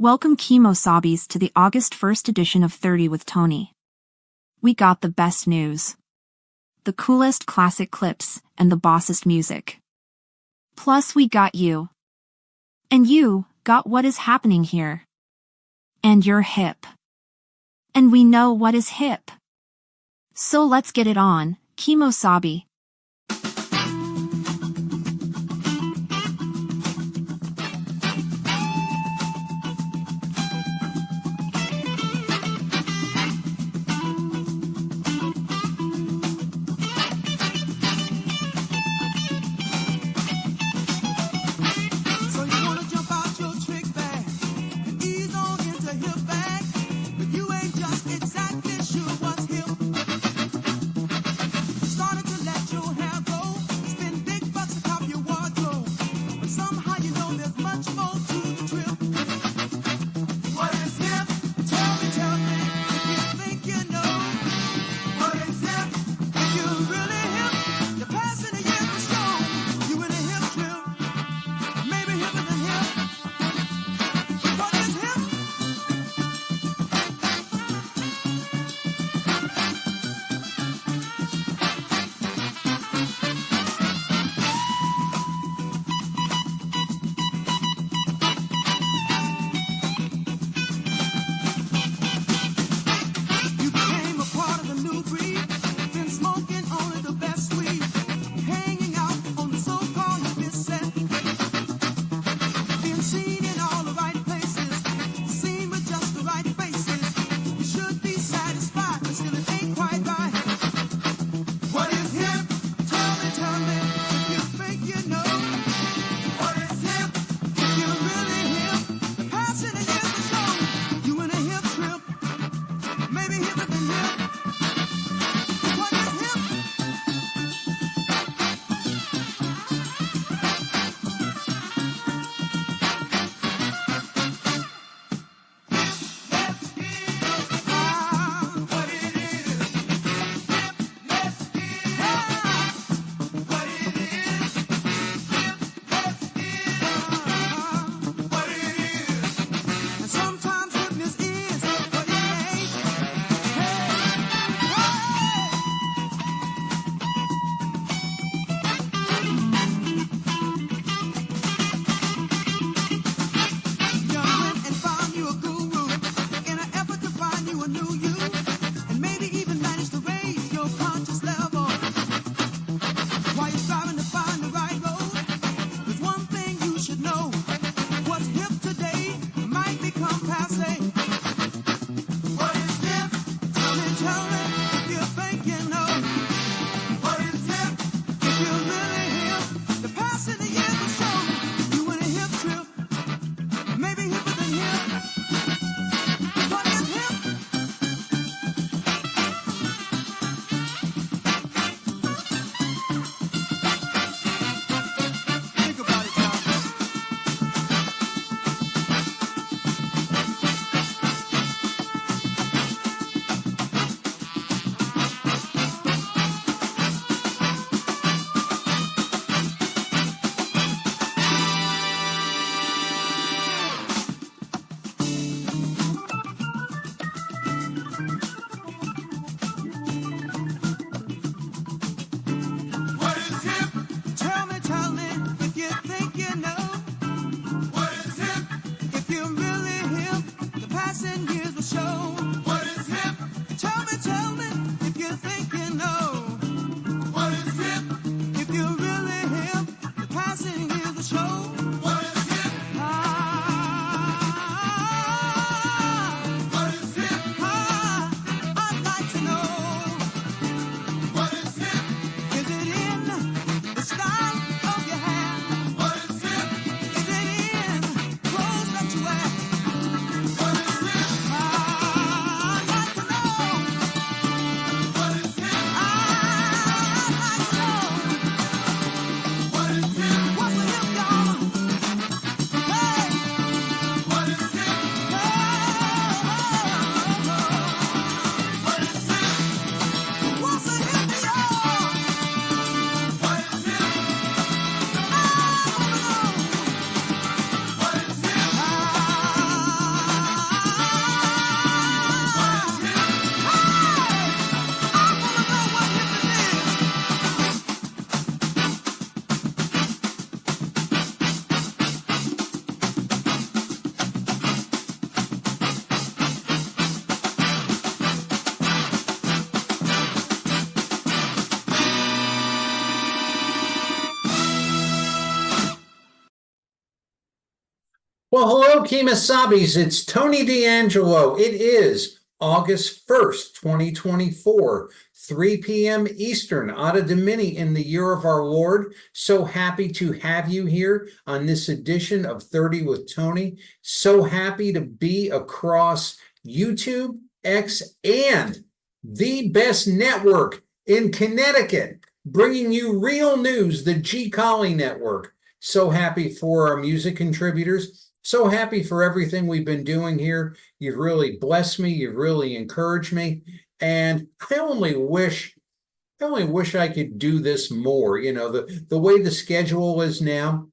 Welcome Kimo-sabis to the August 1st edition of 30 with Tony. We got the best news. The coolest classic clips and the bossest music. Plus we got you. And you got what is happening here. And you're hip. And we know what is hip. So let's get it on, Kimo-sabi. Well, hello, Kemasabis. It's Tony D'Angelo. It is August 1st, 2024, 3 p.m. Eastern, Ada Domini in the year of our Lord. So happy to have you here on this edition of 30 with Tony. So happy to be across YouTube, X, and the best network in Connecticut, bringing you real news, the G Collie Network. So happy for our music contributors. So happy for everything we've been doing here. You've really blessed me. You've really encouraged me. And I only wish I could do this more. You know, the way the schedule is now,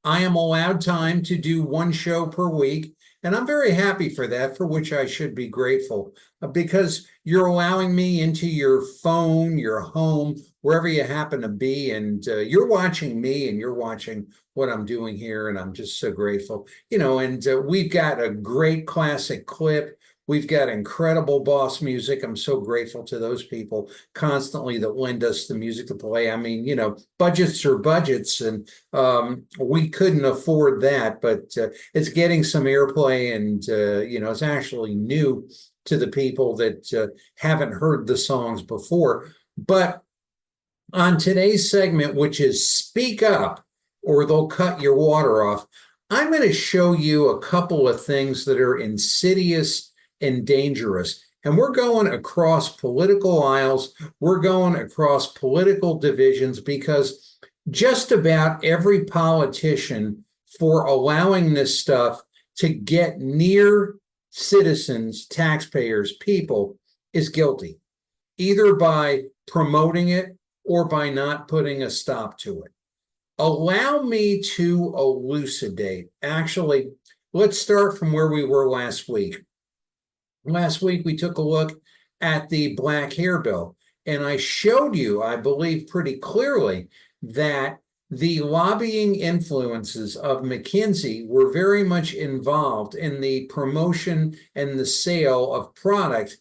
I am allowed time to do one show per week. And I'm very happy for that, for which I should be grateful, because you're allowing me into your phone, your home, wherever you happen to be. And you're watching me and you're watching what I'm doing here. And I'm just so grateful. And we've got a great classic clip. We've got incredible boss music. I'm so grateful to those people constantly that lend us the music to play. I mean, budgets are budgets, and we couldn't afford that, but it's getting some airplay, and it's actually new to the people that haven't heard the songs before. But on today's segment, which is Speak Up or They'll Cut Your Water Off, I'm going to show you a couple of things that are insidious and dangerous. And we're going across political aisles. We're going across political divisions, because just about every politician, for allowing this stuff to get near citizens, taxpayers, people, is guilty, either by promoting it or by not putting a stop to it. Allow me to elucidate. Actually, let's start from where we were last week. Last week, we took a look at the Black Hair Bill, and I showed you, I believe, pretty clearly that the lobbying influences of McKinsey were very much involved in the promotion and the sale of product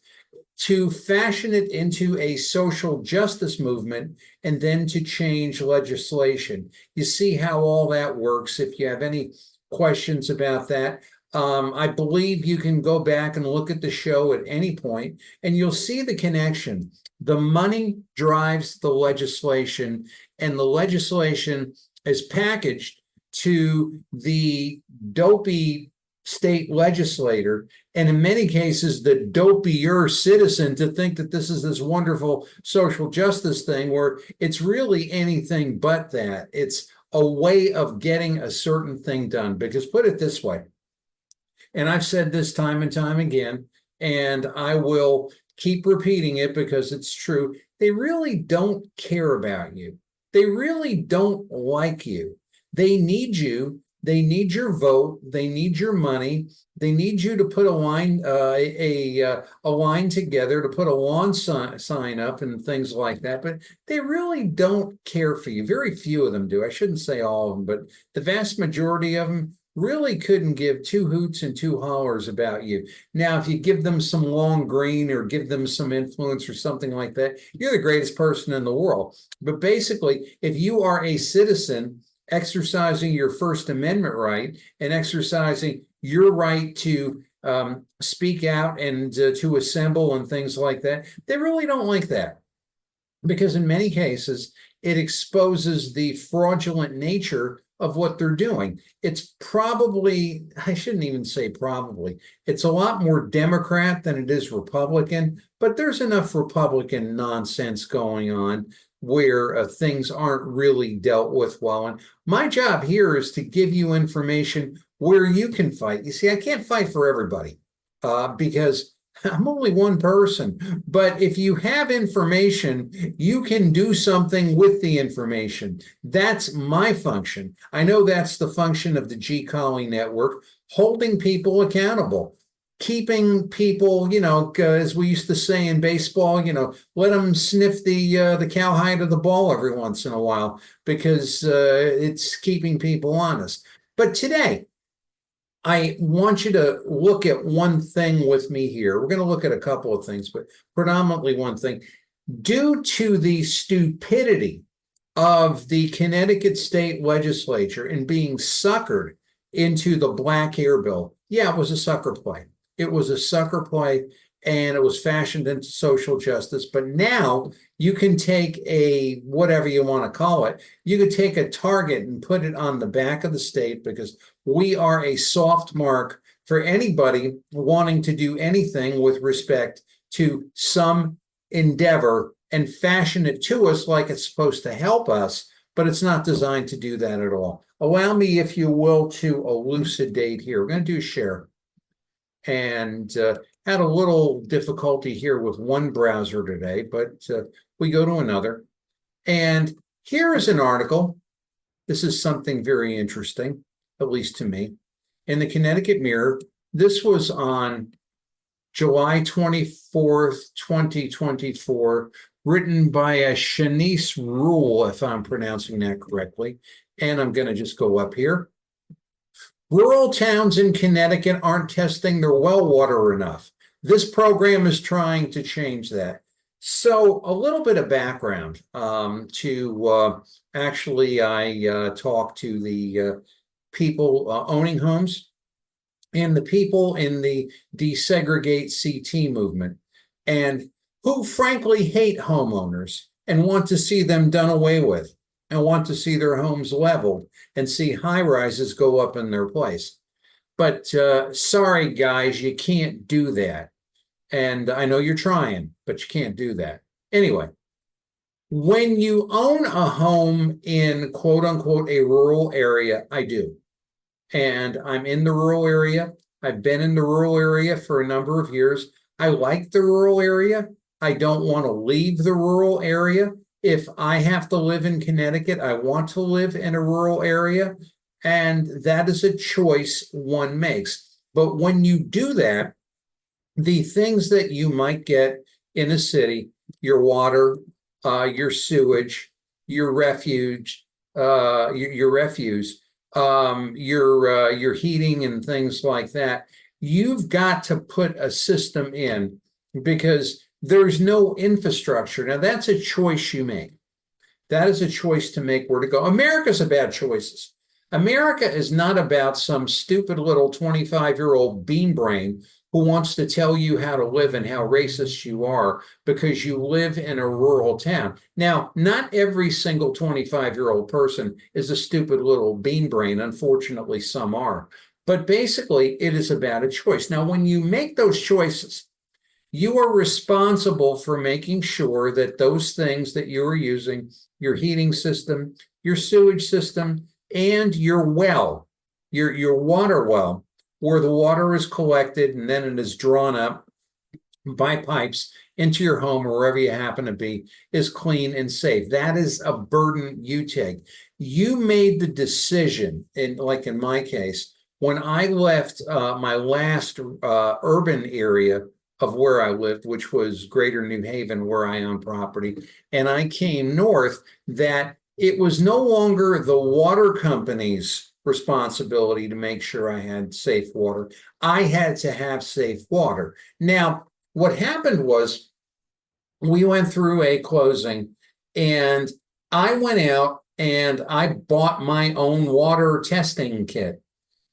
to fashion it into a social justice movement and then to change legislation. You see how all that works. If you have any questions about that, I believe you can go back and look at the show at any point, and you'll see the connection. The money drives the legislation, and the legislation is packaged to the dopey state legislator, and in many cases, the dopier citizen, to think that this is this wonderful social justice thing where it's really anything but that. It's a way of getting a certain thing done. Because put it this way, and I've said this time and time again, and I will keep repeating it because it's true. They really don't care about you. They really don't like you. They need you. They need your vote. They need your money. They need you to put a line together, to put a lawn sign up and things like that. But they really don't care for you. Very few of them do. I shouldn't say all of them, but the vast majority of them really couldn't give two hoots and two hollers about you. Now, if you give them some long green or give them some influence or something like that, you're the greatest person in the world. But basically, if you are a citizen exercising your First Amendment right and exercising your right to speak out and to assemble and things like that, they really don't like that. Because in many cases, it exposes the fraudulent nature of what they're doing. It's probably, I shouldn't even say probably, it's a lot more Democrat than it is Republican, but there's enough Republican nonsense going on where things aren't really dealt with well. And my job here is to give you information where you can fight. You see, I can't fight for everybody because I'm only one person, but if you have information, you can do something with the information. That's my function. I know that's the function of the G Collie Network, holding people accountable, keeping people, as we used to say in baseball, let them sniff the cowhide of the ball every once in a while, because it's keeping people honest. But today, I want you to look at one thing with me here. We're going to look at a couple of things, but predominantly one thing. Due to the stupidity of the Connecticut state legislature in being suckered into the black hair bill. Yeah, it was a sucker play. It was a sucker play, and it was fashioned into social justice. But now you can take a whatever you want to call it, you could take a target and put it on the back of the state, because we are a soft mark for anybody wanting to do anything with respect to some endeavor and fashion it to us like it's supposed to help us, but it's not designed to do that at all. Allow me, if you will, to elucidate here. We're going to do share. And had a little difficulty here with one browser today, but we go to another. And here is an article. This is something very interesting, at least to me. In the Connecticut Mirror, this was on July 24th, 2024, written by a Shanice Rule, if I'm pronouncing that correctly. And I'm going to just go up here. Rural towns in Connecticut aren't testing their well water enough. This program is trying to change that. So a little bit of background actually, I talked to the people owning homes and the people in the desegregate CT movement, and who frankly hate homeowners and want to see them done away with and want to see their homes leveled and see high rises go up in their place. But sorry, guys, you can't do that. And I know you're trying, but you can't do that. Anyway, when you own a home in quote unquote a rural area, I do. And I'm in the rural area. I've been in the rural area for a number of years. I like the rural area. I don't want to leave the rural area. If I have to live in Connecticut, I want to live in a rural area. And that is a choice one makes. But when you do that, the things that you might get in a city, your water, your sewage, your refuge, your refuse, your heating and things like that, you've got to put a system in, because there's no infrastructure. Now, that's a choice you make. That is a choice to make where to go. America's about choices. America is not about some stupid little 25-year-old bean brain who wants to tell you how to live and how racist you are because you live in a rural town. Now, not every single 25-year-old person is a stupid little bean brain. Unfortunately, some are. But basically, it is about a choice. Now, when you make those choices, you are responsible for making sure that those things that you are using, your heating system, your sewage system, and your well, your water well, where the water is collected and then it is drawn up by pipes into your home or wherever you happen to be, is clean and safe. That is a burden you take. You made the decision, like in my case, when I left my last urban area of where I lived, which was Greater New Haven, where I own property, and I came north, that it was no longer the water company's responsibility to make sure I had safe water. I had to have safe water. Now, what happened was we went through a closing, and I went out and I bought my own water testing kit,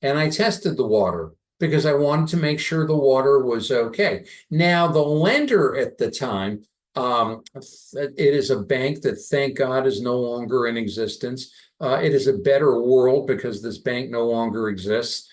and I tested the water because I wanted to make sure the water was okay. Now, the lender at the time, it is a bank that, thank God, is no longer in existence. It is a better world because this bank no longer exists.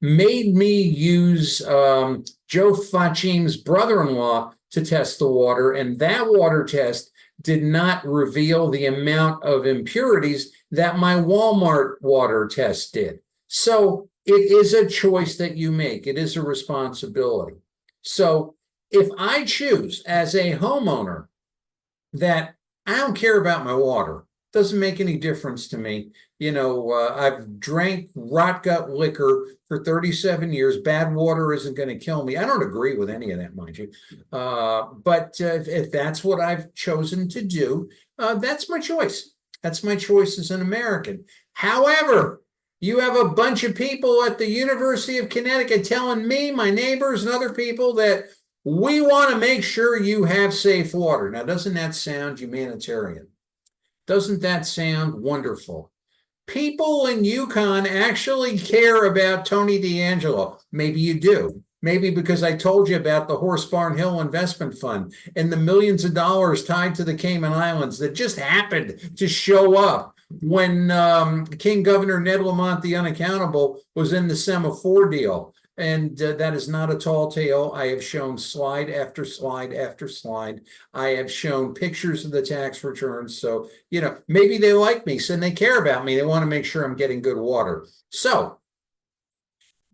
Made me use Joe Fachim's brother-in-law to test the water, and that water test did not reveal the amount of impurities that my Walmart water test did. So it is a choice that you make. It is a responsibility. So if I choose as a homeowner that I don't care about my water, doesn't make any difference to me. You know, I've drank rot gut liquor for 37 years. Bad water isn't going to kill me. I don't agree with any of that, mind you. But if that's what I've chosen to do, that's my choice. That's my choice as an American. However, you have a bunch of people at the University of Connecticut telling me, my neighbors, and other people that we want to make sure you have safe water. Now, doesn't that sound humanitarian? Doesn't that sound wonderful? People in Yukon actually care about Tony D'Angelo. Maybe you do. Maybe because I told you about the Horse Barn Hill Investment Fund and the millions of dollars tied to the Cayman Islands that just happened to show up when King Governor Ned Lamont the Unaccountable was in the Semaphore deal. And that is not a tall tale. I have shown slide after slide after slide. I have shown pictures of the tax returns. So, maybe they like me, so they care about me. They want to make sure I'm getting good water. So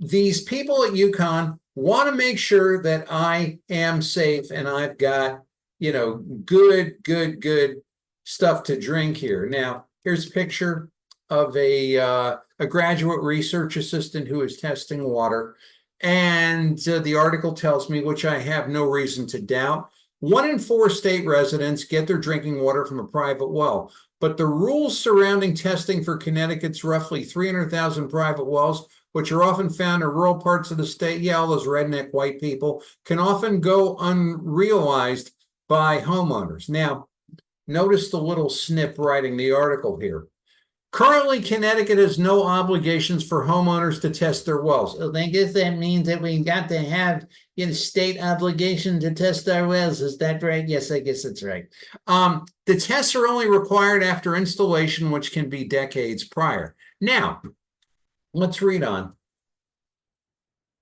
these people at Yukon want to make sure that I am safe and I've got, good stuff to drink here. Now, here's a picture of a graduate research assistant who is testing water. And the article tells me, which I have no reason to doubt, 1 in 4 state residents get their drinking water from a private well. But the rules surrounding testing for Connecticut's roughly 300,000 private wells, which are often found in rural parts of the state, all those redneck white people, can often go unrealized by homeowners. Now, notice the little snip writing the article here. Currently, Connecticut has no obligations for homeowners to test their wells. I guess that means that we got to have state obligation to test our wells. Is that right? Yes, I guess that's right. The tests are only required after installation, which can be decades prior. Now, let's read on.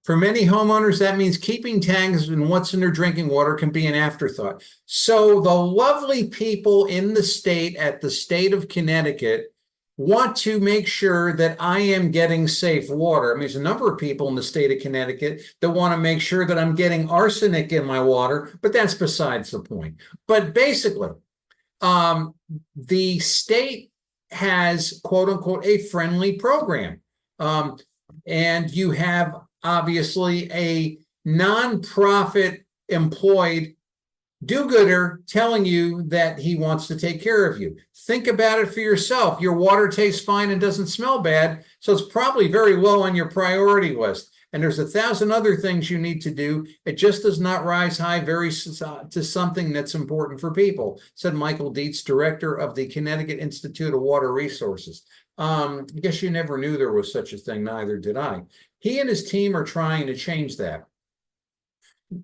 For many homeowners, that means keeping tags in what's in their drinking water can be an afterthought. So the lovely people in the state, at the state of Connecticut, want to make sure that I am getting safe water. I mean, there's a number of people in the state of Connecticut that want to make sure that I'm getting arsenic in my water, but that's besides the point. But basically, the state has, quote unquote, a friendly program. And you have obviously a nonprofit employed do-gooder telling you that he wants to take care of you. Think about it for yourself. Your water tastes fine and doesn't smell bad, so it's probably very low on your priority list. And there's 1,000 other things you need to do. It just does not rise high to something that's important for people, said Michael Dietz, director of the Connecticut Institute of Water Resources. I guess you never knew there was such a thing, neither did I. He and his team are trying to change that.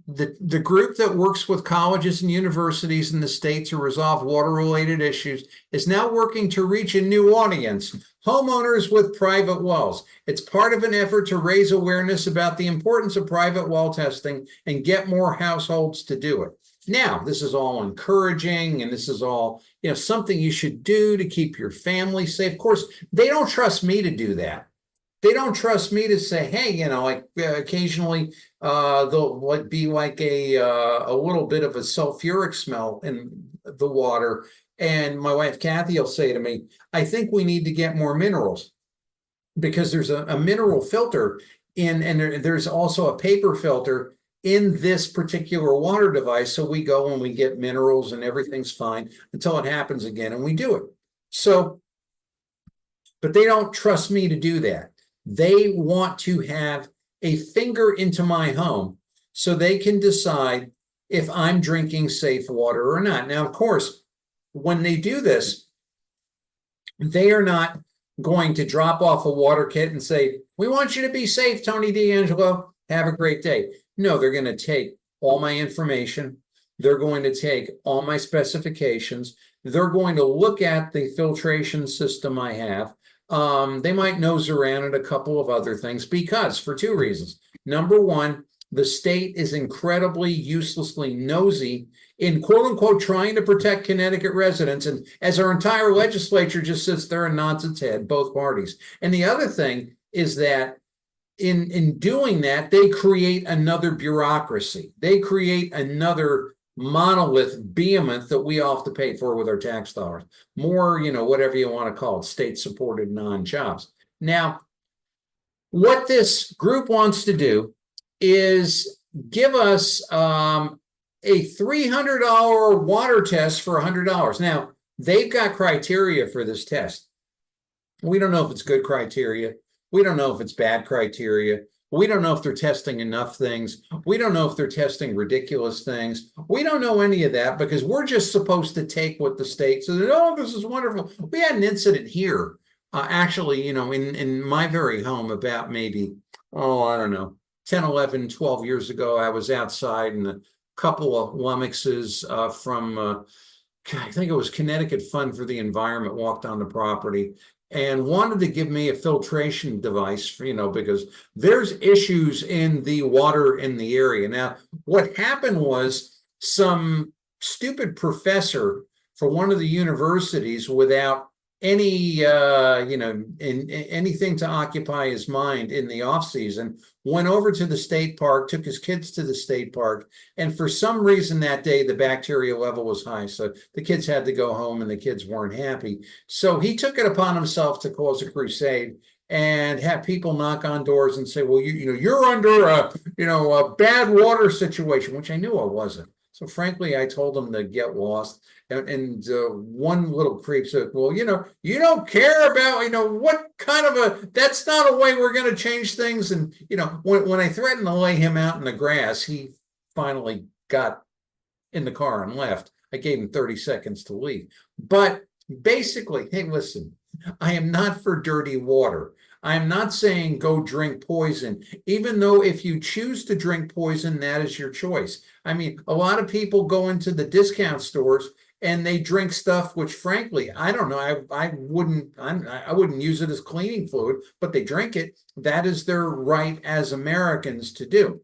The group that works with colleges and universities in the state to resolve water-related issues is now working to reach a new audience, homeowners with private wells. It's part of an effort to raise awareness about the importance of private well testing and get more households to do it. Now, this is all encouraging, and this is all, something you should do to keep your family safe. Of course, they don't trust me to do that. They don't trust me to say, hey, occasionally there'll be like a little bit of a sulfuric smell in the water. And my wife, Kathy, will say to me, I think we need to get more minerals, because there's a mineral filter and there's also a paper filter in this particular water device. So we go and we get minerals and everything's fine until it happens again, and we do it. So, but they don't trust me to do that. They want to have a finger into my home so they can decide if I'm drinking safe water or not. Now, of course, when they do this, they are not going to drop off a water kit and say, we want you to be safe, Tony D'Angelo. Have a great day. No, they're going to take all my information. They're going to take all my specifications. They're going to look at the filtration system I have. They might nose around at a couple of other things for 2 reasons. Number one, the state is incredibly uselessly nosy in, quote unquote, trying to protect Connecticut residents. And as our entire legislature just sits there and nods its head, both parties. And the other thing is that in doing that, they create another bureaucracy. They create another monolith behemoth that we all have to pay for with our tax dollars. More, whatever you want to call it, state-supported non-jobs. Now, what this group wants to do is give us a $300 water test for $100. Now, they've got criteria for this test. We don't know if it's good criteria. We don't know if it's bad criteria. We don't know if they're testing enough things. We don't know if they're testing ridiculous things. We don't know any of that, because we're just supposed to take what the state says. Oh, this is wonderful. We had an incident here Actually, in my very home, about maybe, oh, I don't know, 10, 11, 12 years ago, I was outside and a couple of lummoxes from, I think it was Connecticut Fund for the Environment, walked on the property and wanted to give me a filtration device, because there's issues in the water in the area. Now, what happened was some stupid professor for one of the universities, without any anything to occupy his mind in the off season, went over to the state park, took his kids to the state park, and for some reason that day the bacteria level was high, so the kids had to go home and the kids weren't happy. So he took it upon himself to cause a crusade and have people knock on doors and say, well, you're under a bad water situation, which I knew I wasn't. So frankly, I told them to get lost. And one little creep said, well, you don't care about, what kind of that's not a way we're going to change things. And, when I threatened to lay him out in the grass, he finally got in the car and left. I gave him 30 seconds to leave. But basically, hey, listen, I am not for dirty water. I'm not saying go drink poison, even though if you choose to drink poison, that is your choice. I mean, a lot of people go into the discount stores and they drink stuff which, frankly, I don't know. I wouldn't use it as cleaning fluid, but they drink it. That is their right as Americans to do.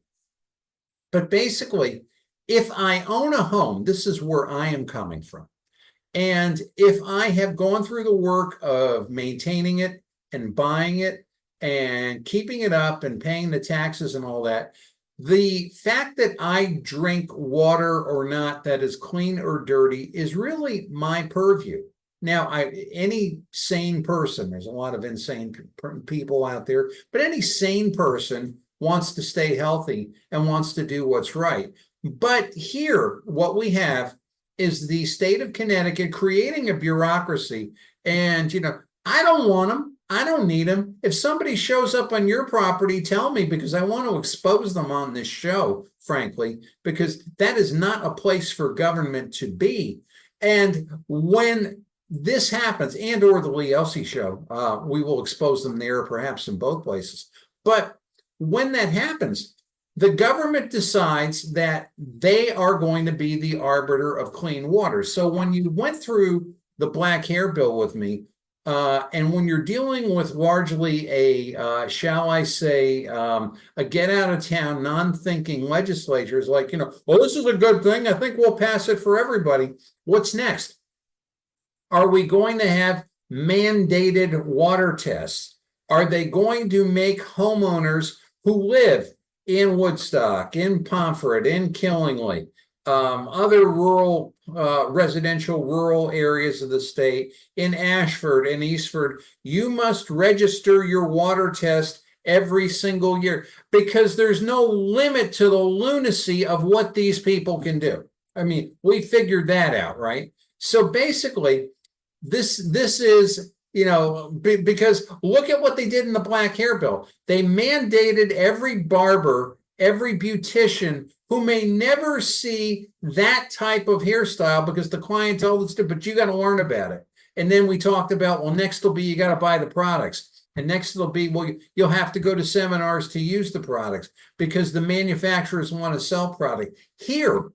But basically, if I own a home, this is where I am coming from. And if I have gone through the work of maintaining it and buying it and keeping it up and paying the taxes and all that, the fact that I drink water or not that is clean or dirty is really my purview. Now, any sane person, there's a lot of insane people out there, but any sane person wants to stay healthy and wants to do what's right. But here, what we have is the state of Connecticut creating a bureaucracy. And, I don't want them. I don't need them. If somebody shows up on your property, tell me, because I want to expose them on this show, frankly, because that is not a place for government to be. And when this happens, and or the Lee Elsey show, we will expose them there, perhaps in both places. But when that happens, the government decides that they are going to be the arbiter of clean water. So when you went through the Black Hair Bill with me, and when you're dealing with largely shall I say, a get out of town, non-thinking legislatures like, well, this is a good thing. I think we'll pass it for everybody. What's next? Are we going to have mandated water tests? Are they going to make homeowners who live in Woodstock, in Pomfret, in Killingly, other rural, residential rural areas of the state, in Ashford and Eastford, you must register your water test every single year, because there's no limit to the lunacy of what these people can do. I mean, we figured that out, right? So basically, this is, because look at what they did in the Black Hair Bill. They mandated every barber, every beautician who may never see that type of hairstyle because the client told us to, but you got to learn about it. And then we talked about, well, next will be you got to buy the products. And next it'll be, well, you'll have to go to seminars to use the products because the manufacturers want to sell product. Here,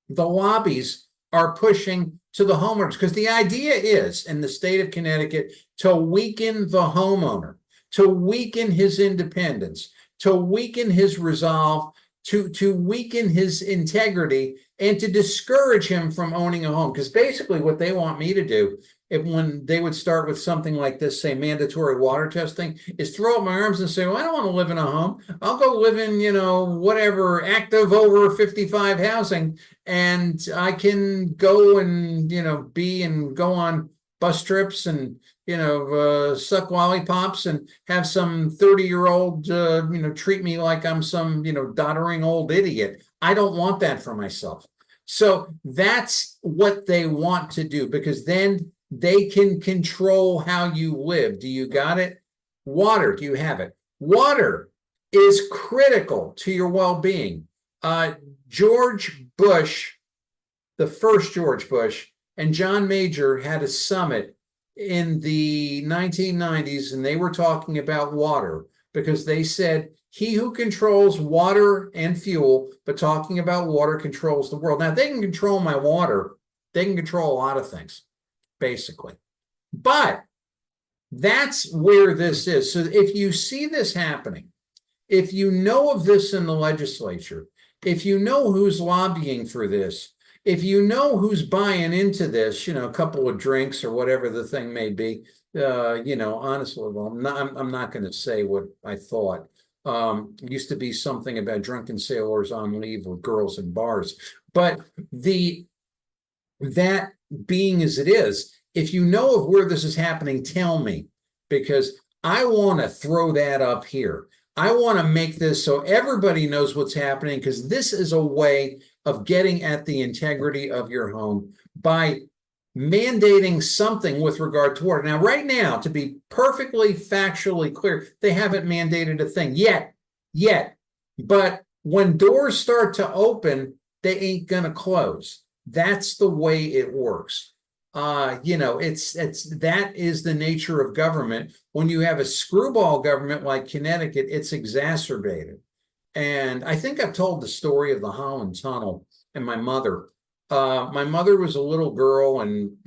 the lobbies are pushing to the homeowners because the idea is, in the state of Connecticut, to weaken the homeowner, to weaken his independence, to weaken his resolve, to weaken his integrity, and to discourage him from owning a home. Because basically what they want me to do, when they would start with something like this, say mandatory water testing, is throw up my arms and say, well, I don't want to live in a home. I'll go live in, whatever, active over 55 housing, and I can go and, be and go on bus trips and, suck lollipops and have some 30-year-old, treat me like I'm some, doddering old idiot. I don't want that for myself. So that's what they want to do, because then they can control how you live. Do you got it? Water, do you have it? Water is critical to your well-being. George Bush, the first George Bush, and John Major had a summit in the 1990s, and they were talking about water because they said, he who controls water and fuel, but talking about water controls the world. Now, they can control my water. They can control a lot of things, basically. But that's where this is. So if you see this happening, if you know of this in the legislature, if you know who's lobbying for this, if you know who's buying into this, a couple of drinks or whatever the thing may be, honestly, well, I'm not going to say what I thought. It used to be something about drunken sailors on leave with girls in bars, but that being as it is, if you know of where this is happening, tell me, because I want to throw that up here. I want to make this so everybody knows what's happening, because this is a way of getting at the integrity of your home by mandating something with regard to water. Now, right now, to be perfectly factually clear, they haven't mandated a thing yet. But when doors start to open, they ain't going to close. That's the way it works. That is the nature of government. When you have a screwball government like Connecticut, it's exacerbated. And I think I've told the story of the Holland Tunnel and my mother. My mother was a little girl in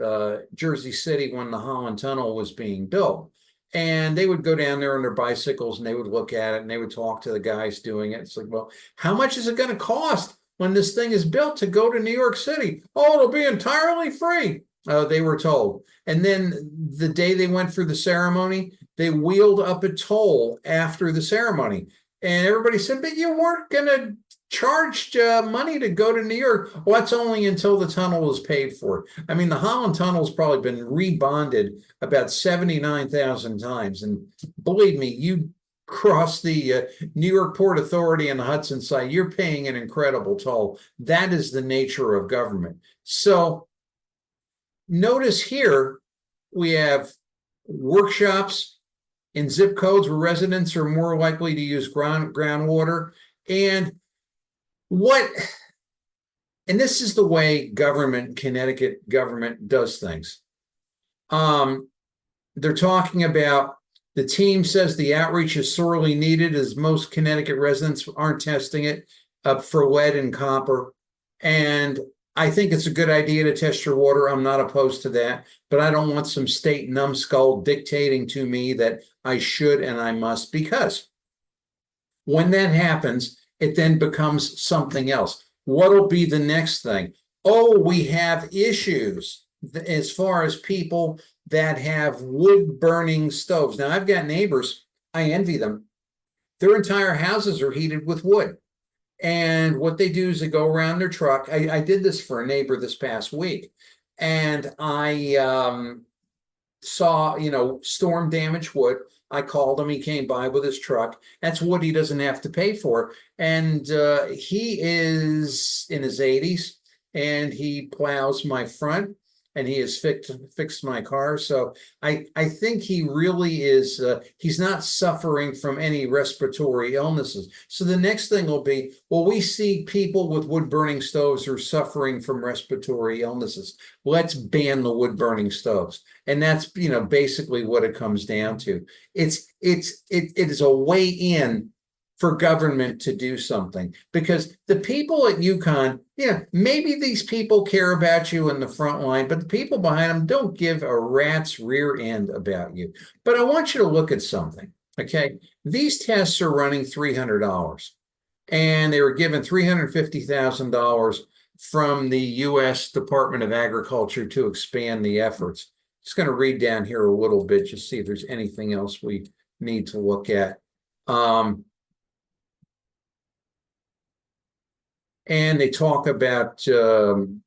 Jersey City when the Holland Tunnel was being built. And they would go down there on their bicycles and they would look at it and they would talk to the guys doing it. It's like, well, how much is it going to cost when this thing is built to go to New York City? Oh, it'll be entirely free. They were told. And then the day they went for the ceremony, they wheeled up a toll after the ceremony. And everybody said, but you weren't going to charge money to go to New York. Well, that's only until the tunnel is paid for. I mean, the Holland Tunnel's probably been rebonded about 79,000 times. And believe me, you cross the New York Port Authority and the Hudson side, you're paying an incredible toll. That is the nature of government. So notice here, we have workshops in zip codes where residents are more likely to use groundwater. And this is the way Connecticut government does things. They're talking about, the team says the outreach is sorely needed as most Connecticut residents aren't testing it for lead and copper. And I think it's a good idea to test your water. I'm not opposed to that, but I don't want some state numbskull dictating to me that I should and I must, because when that happens, it then becomes something else. What'll be the next thing? Oh, we have issues as far as people that have wood burning stoves. Now, I've got neighbors, I envy them. Their entire houses are heated with wood. And what they do is they go around their truck. I did this for a neighbor this past week, and I saw, storm damaged wood. I called him. He came by with his truck. That's wood he doesn't have to pay for. And he is in his 80s, and he plows my front, and he has fixed my car. So I think he really is, he's not suffering from any respiratory illnesses. So the next thing will be, well, we see people with wood burning stoves are suffering from respiratory illnesses. Let's ban the wood burning stoves. And that's, basically what it comes down to. It is a way in for government to do something, because the people at UConn, maybe these people care about you in the front line, but the people behind them don't give a rat's rear end about you. But I want you to look at something, okay? These tests are running $300, and they were given $350,000 from the U.S. Department of Agriculture to expand the efforts. Just going to read down here a little bit, just see if there's anything else we need to look at. And they talk about the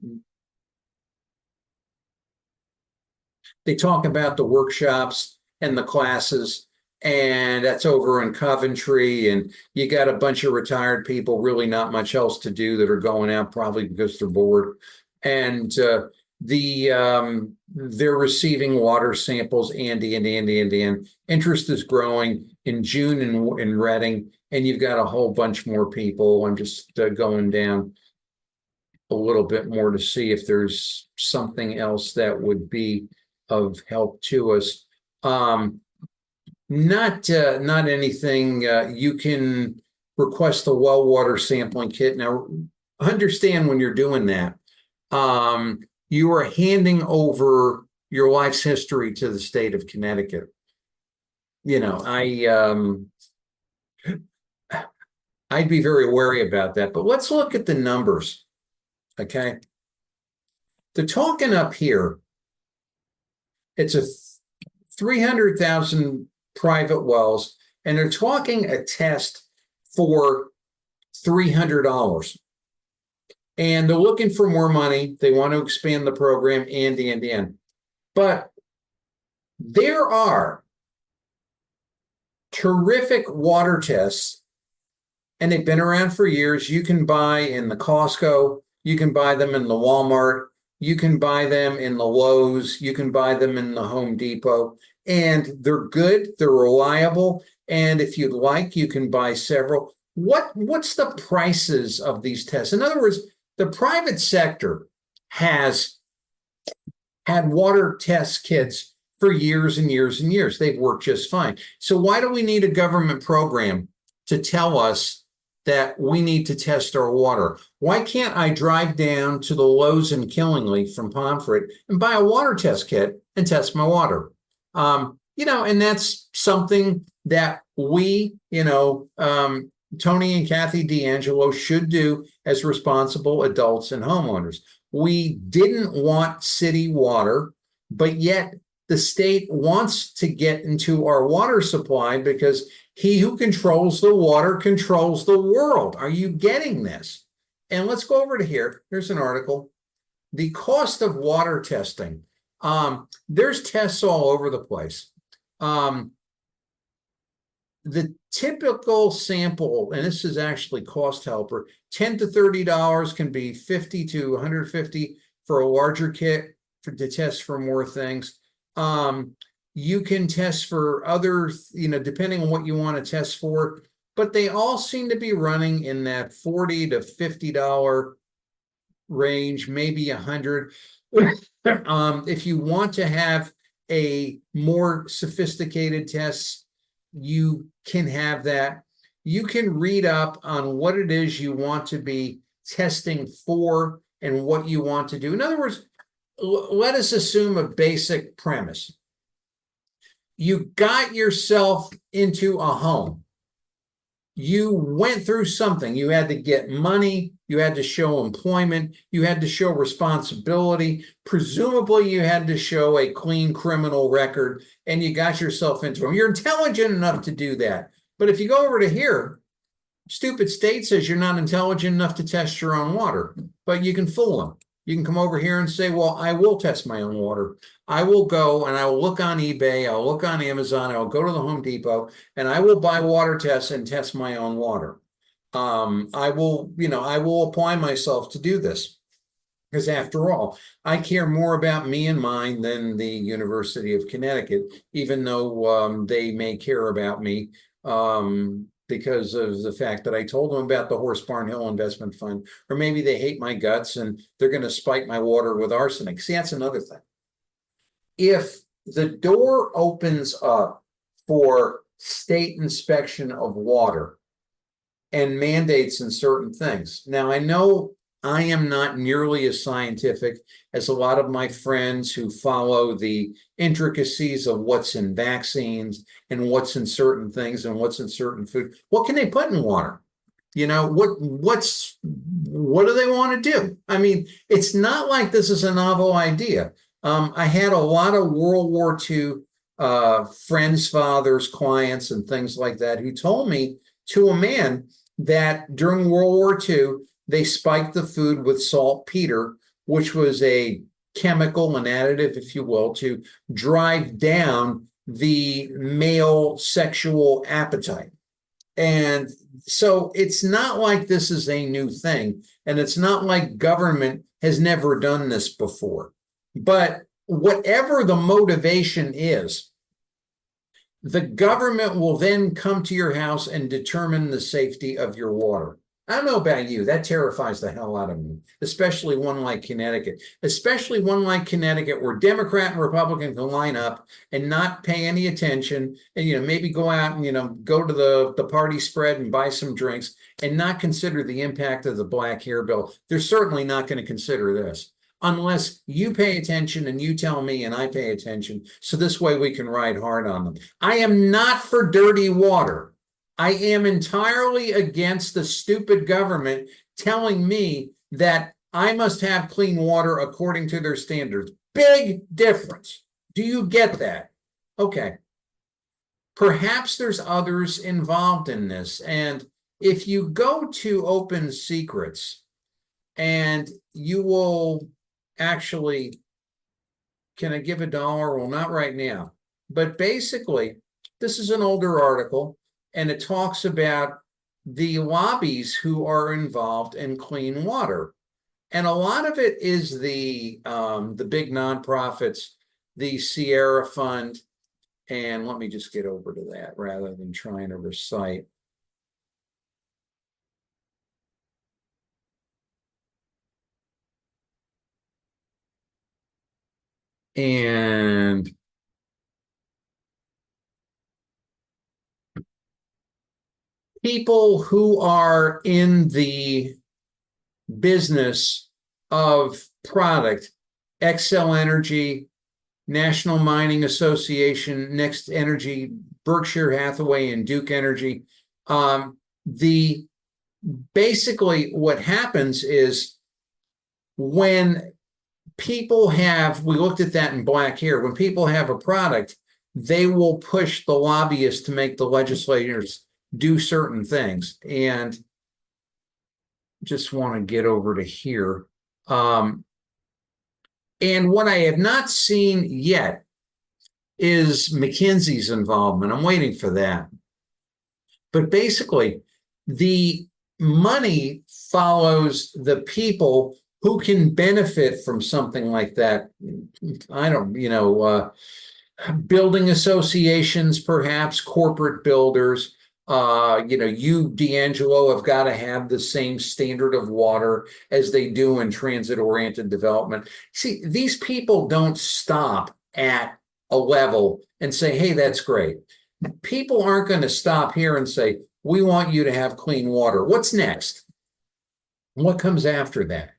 workshops and the classes, and that's over in Coventry. And you got a bunch of retired people, really not much else to do, that are going out probably because they're bored. And they're receiving water samples, and interest is growing in June in Reading. And you've got a whole bunch more people. I'm just going down a little bit more to see if there's something else that would be of help to us. Not anything. You can request a well water sampling kit. Now, understand when you're doing that, you are handing over your life's history to the state of Connecticut. You know, I'd be very wary about that. But let's look at the numbers. Okay. They're talking up here. It's a 300,000 private wells, and they're talking a test for $300. And they're looking for more money. They want to expand the program and. But there are terrific water tests, and they've been around for years. You can buy in the Costco, you can buy them in the Walmart, you can buy them in the Lowe's, you can buy them in the Home Depot, and they're good, they're reliable, and if you'd like, you can buy several. What's the prices of these tests? In other words, the private sector has had water test kits for years and years and years. They've worked just fine. So why do we need a government program to tell us that we need to test our water? Why can't I drive down to the Lowe's in Killingly from Pomfret and buy a water test kit and test my water? And that's something that we, Tony and Kathy D'Angelo should do as responsible adults and homeowners. We didn't want city water, but yet the state wants to get into our water supply because he who controls the water controls the world. Are you getting this? And let's go over to here. Here's an article. The cost of water testing. There's tests all over the place. The typical sample, and this is actually Cost Helper, $10 to $30 can be $50 to $150 for a larger kit to test for more things. You can test for other, depending on what you want to test for, but they all seem to be running in that $40 to $50 range, maybe $100. If you want to have a more sophisticated test, you can have that. You can read up on what it is you want to be testing for and what you want to do. In other words, let us assume a basic premise. You got yourself into a home. You went through something. You had to get money. You had to show employment. You had to show responsibility. Presumably, you had to show a clean criminal record, and you got yourself into them. You're intelligent enough to do that. But if you go over to here, stupid state says you're not intelligent enough to test your own water, but you can fool them. You can come over here and say, well, I will test my own water. I will go and I will look on eBay. I'll look on Amazon. I'll go to the Home Depot and I will buy water tests and test my own water. I will apply myself to do this because after all, I care more about me and mine than the University of Connecticut, even though they may care about me. Because of the fact that I told them about the Horse Barn Hill Investment Fund, or maybe they hate my guts and they're going to spike my water with arsenic. See, that's another thing. If the door opens up for state inspection of water and mandates in certain things. Now, I know I am not nearly as scientific as a lot of my friends who follow the intricacies of what's in vaccines and what's in certain things and what's in certain food. What can they put in water? What do they want to do? I mean, it's not like this is a novel idea. I had a lot of World War II friends, fathers, clients, and things like that who told me to a man that during World War II, they spiked the food with saltpeter, which was a chemical, an additive, if you will, to drive down the male sexual appetite. And so it's not like this is a new thing, and it's not like government has never done this before. But whatever the motivation is, the government will then come to your house and determine the safety of your water. I don't know about you. That terrifies the hell out of me, especially one like Connecticut, especially one like Connecticut where Democrat and Republican can line up and not pay any attention and, maybe go out and, go to the party spread and buy some drinks and not consider the impact of the black hair bill. They're certainly not going to consider this unless you pay attention and you tell me and I pay attention. So this way we can ride hard on them. I am not for dirty water. I am entirely against the stupid government telling me that I must have clean water according to their standards. Big difference. Do you get that? Okay. Perhaps there's others involved in this. And if you go to Open Secrets, and you will actually, can I give $1? Well, not right now. But basically, this is an older article. And it talks about the lobbies who are involved in clean water. And a lot of it is the big nonprofits, the Sierra Fund, and let me just get over to that rather than trying to recite. And people who are in the business of product, Xcel Energy, National Mining Association, Next Energy, Berkshire Hathaway, and Duke Energy. The basically what happens is when people have, we looked at that in black hair, when people have a product, they will push the lobbyists to make the legislators do certain things. And just want to get over to here. And what I have not seen yet is McKinsey's involvement. I'm waiting for that. But basically, the money follows the people who can benefit from something like that. I don't, building associations, perhaps corporate builders. You, D'Angelo, have got to have the same standard of water as they do in transit-oriented development. See, these people don't stop at a level and say, hey, that's great. People aren't going to stop here and say, we want you to have clean water. What's next? What comes after that?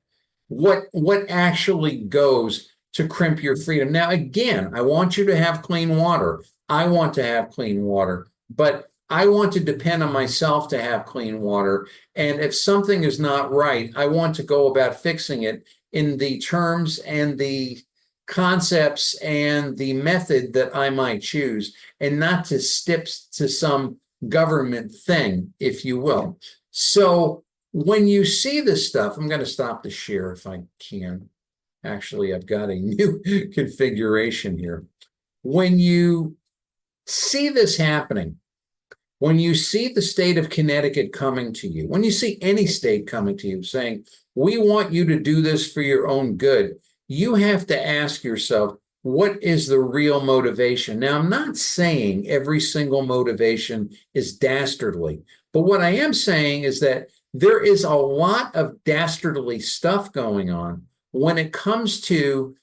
What actually goes to crimp your freedom? Now, again, I want you to have clean water. I want to have clean water, but I want to depend on myself to have clean water. And if something is not right, I want to go about fixing it in the terms and the concepts and the method that I might choose, and not to stip to some government thing, if you will. So when you see this stuff, I'm going to stop the share if I can. Actually, I've got a new configuration here. When you see this happening, when you see the state of Connecticut coming to you, when you see any state coming to you saying, we want you to do this for your own good, you have to ask yourself, what is the real motivation? Now, I'm not saying every single motivation is dastardly, but what I am saying is that there is a lot of dastardly stuff going on when it comes to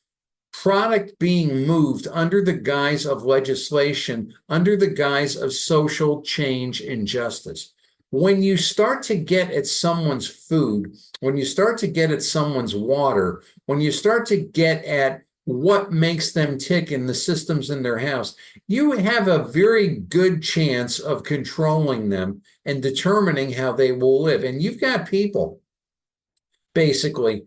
product being moved under the guise of legislation, under the guise of social change and justice. When you start to get at someone's food, when you start to get at someone's water, when you start to get at what makes them tick in the systems in their house, you have a very good chance of controlling them and determining how they will live. And you've got people, basically,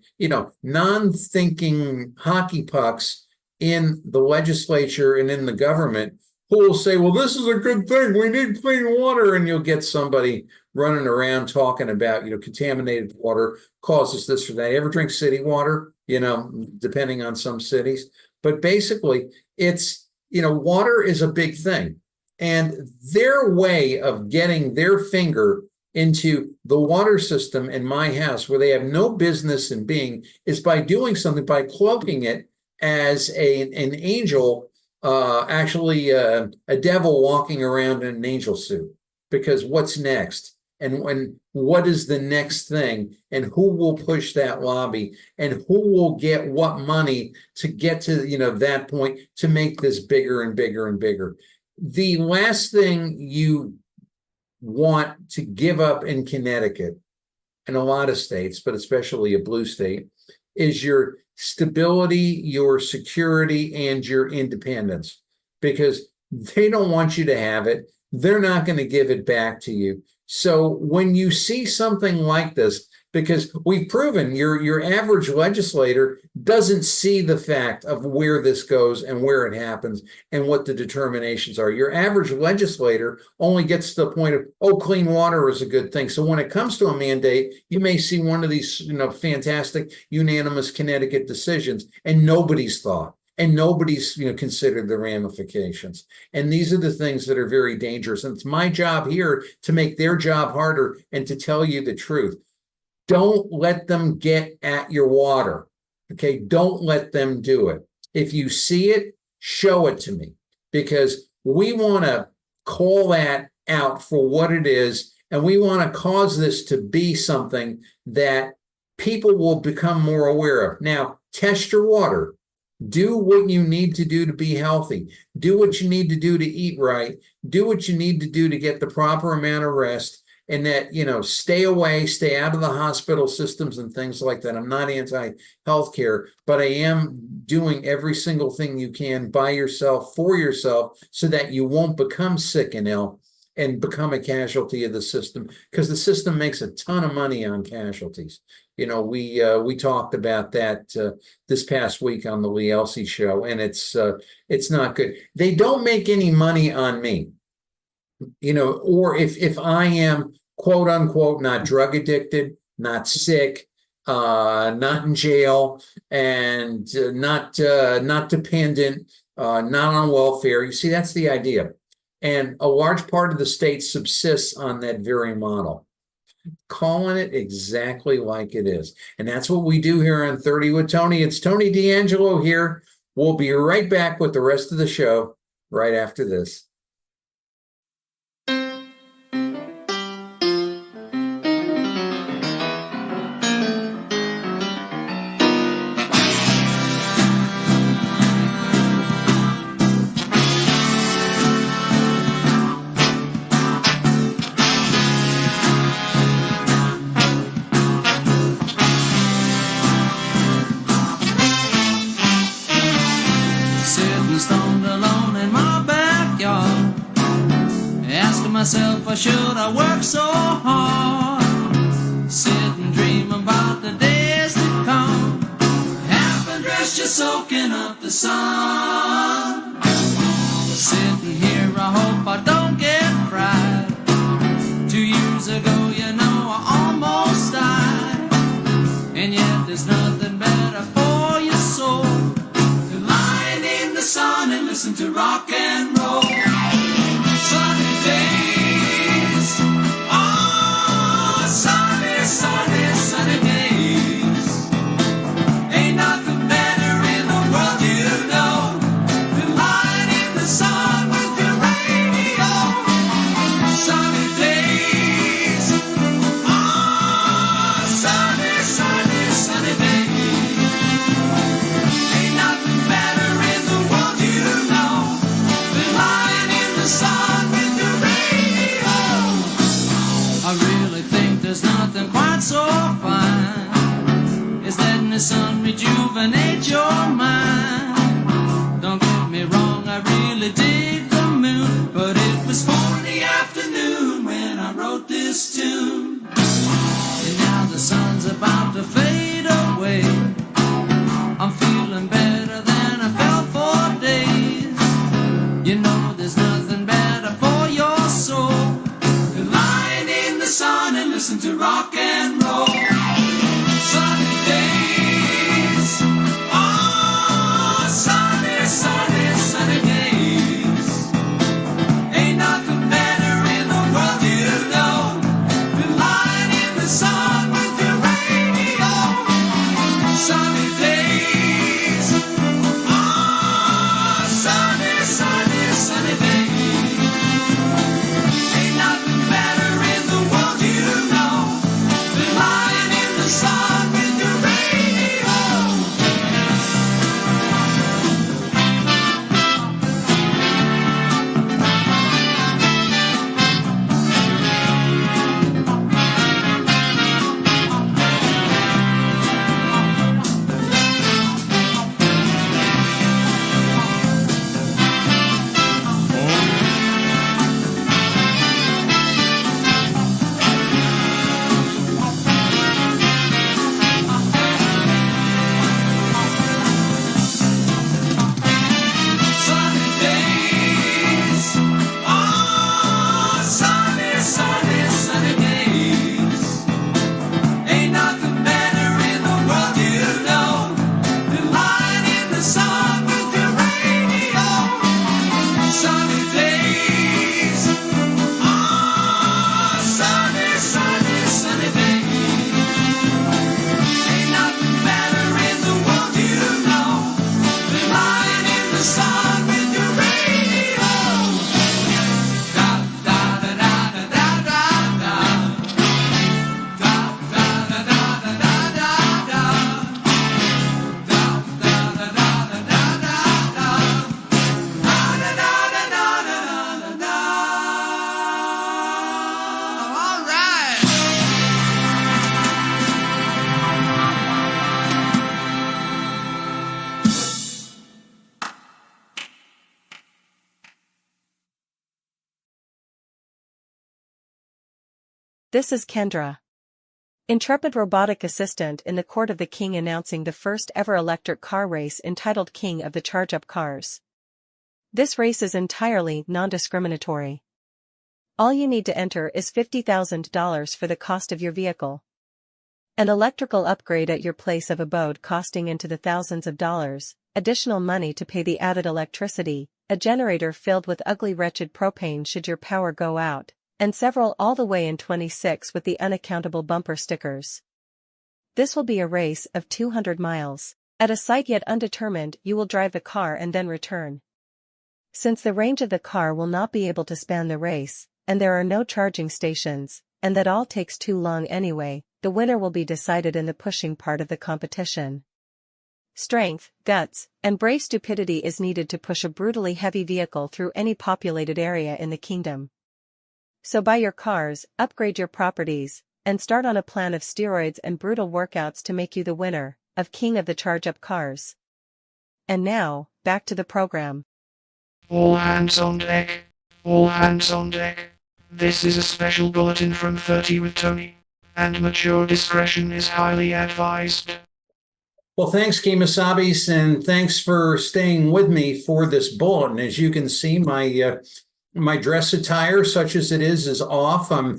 non-thinking hockey pucks in the legislature and in the government who will say, well, this is a good thing. We need clean water. And you'll get somebody running around talking about, contaminated water causes this or that. You ever drink city water, depending on some cities? But basically, it's, water is a big thing. And their way of getting their finger into the water system in my house, where they have no business in being, is by doing something, by cloaking it as an angel, actually a devil walking around in an angel suit. Because what's next? and what is the next thing, and who will push that lobby, and who will get what money to get to, that point to make this bigger and bigger and bigger. The last thing you want to give up in Connecticut, and a lot of states, but especially a blue state, is your stability, your security, and your independence, because they don't want you to have it. They're not going to give it back to you. So when you see something like this, because we've proven your average legislator doesn't see the fact of where this goes and where it happens and what the determinations are. Your average legislator only gets to the point of, oh, clean water is a good thing. So when it comes to a mandate, you may see one of these, fantastic unanimous Connecticut decisions, and nobody's thought. And nobody's, considered the ramifications. And these are the things that are very dangerous. And it's my job here to make their job harder and to tell you the truth. Don't let them get at your water. Okay. Don't let them do it. If you see it, show it to me, because we want to call that out for what it is. And we want to cause this to be something that people will become more aware of. Now, test your water. Do what you need to do to be healthy. Do what you need to do to eat right. Do what you need to do to get the proper amount of rest. And that, stay away, stay out of the hospital systems and things like that. I'm not anti-healthcare, but I am doing every single thing you can by yourself, for yourself, so that you won't become sick and ill and become a casualty of the system, because the system makes a ton of money on casualties. We talked about that this past week on the Lee Elsey show, and it's not good. They don't make any money on me. Or if I am, quote unquote, not drug addicted, not sick, not in jail, and not dependent, not on welfare. You see, that's the idea. And a large part of the state subsists on that very model, calling it exactly like it is. And that's what we do here on 30 with Tony. It's Tony D'Angelo here. We'll be right back with the rest of the show right after this. Myself, why should I work so hard? Sit and dream about the days to come. Half undressed, just soaking up the sun. Sitting here, I hope I don't get fried. 2 years ago, I almost died. And yet there's nothing better for your soul than lying in the sun and listen to rock and roll. Sunny days, oh, sunny days. Ain't nothing better in the world, than lying in the sun with your radio. Sunny days, oh, sunny days. Ain't nothing better in the world, than lying in the sun. I really think there's nothing quite so fine as letting the sun rejuvenate your mind. Don't get me wrong, I really dig the moon, but it was 4 in the afternoon when I wrote this tune. And now the sun's about to fade away. I'm feeling better than I felt for days. There's nothing better for your soul than lying in the sun and listen to rock and roll. Sunny days, oh. This is Kendra, intrepid robotic assistant in the court of the king, announcing the first ever electric car race entitled King of the Charge-Up Cars. This race is entirely non-discriminatory. All you need to enter is $50,000 for the cost of your vehicle. An electrical upgrade at your place of abode costing into the thousands of dollars, additional money to pay the added electricity, a generator filled with ugly wretched propane should your power go out, and several all the way in 26 with the unaccountable bumper stickers. This will be a race of 200 miles. At a site yet undetermined, you will drive the car and then return. Since the range of the car will not be able to span the race, and there are no charging stations, and that all takes too long anyway, the winner will be decided in the pushing part of the competition. Strength, guts, and brave stupidity is needed to push a brutally heavy vehicle through any populated area in the kingdom. So buy your cars, upgrade your properties, and start on a plan of steroids and brutal workouts to make you the winner of King of the Charge-Up Cars. And now, back to the program. All hands on deck. All hands on deck. This is a special bulletin from 30 with Tony, and mature discretion is highly advised. Well, thanks, Kemosabe's, and thanks for staying with me for this bulletin. As you can see, my dress attire, such as it is off. I'm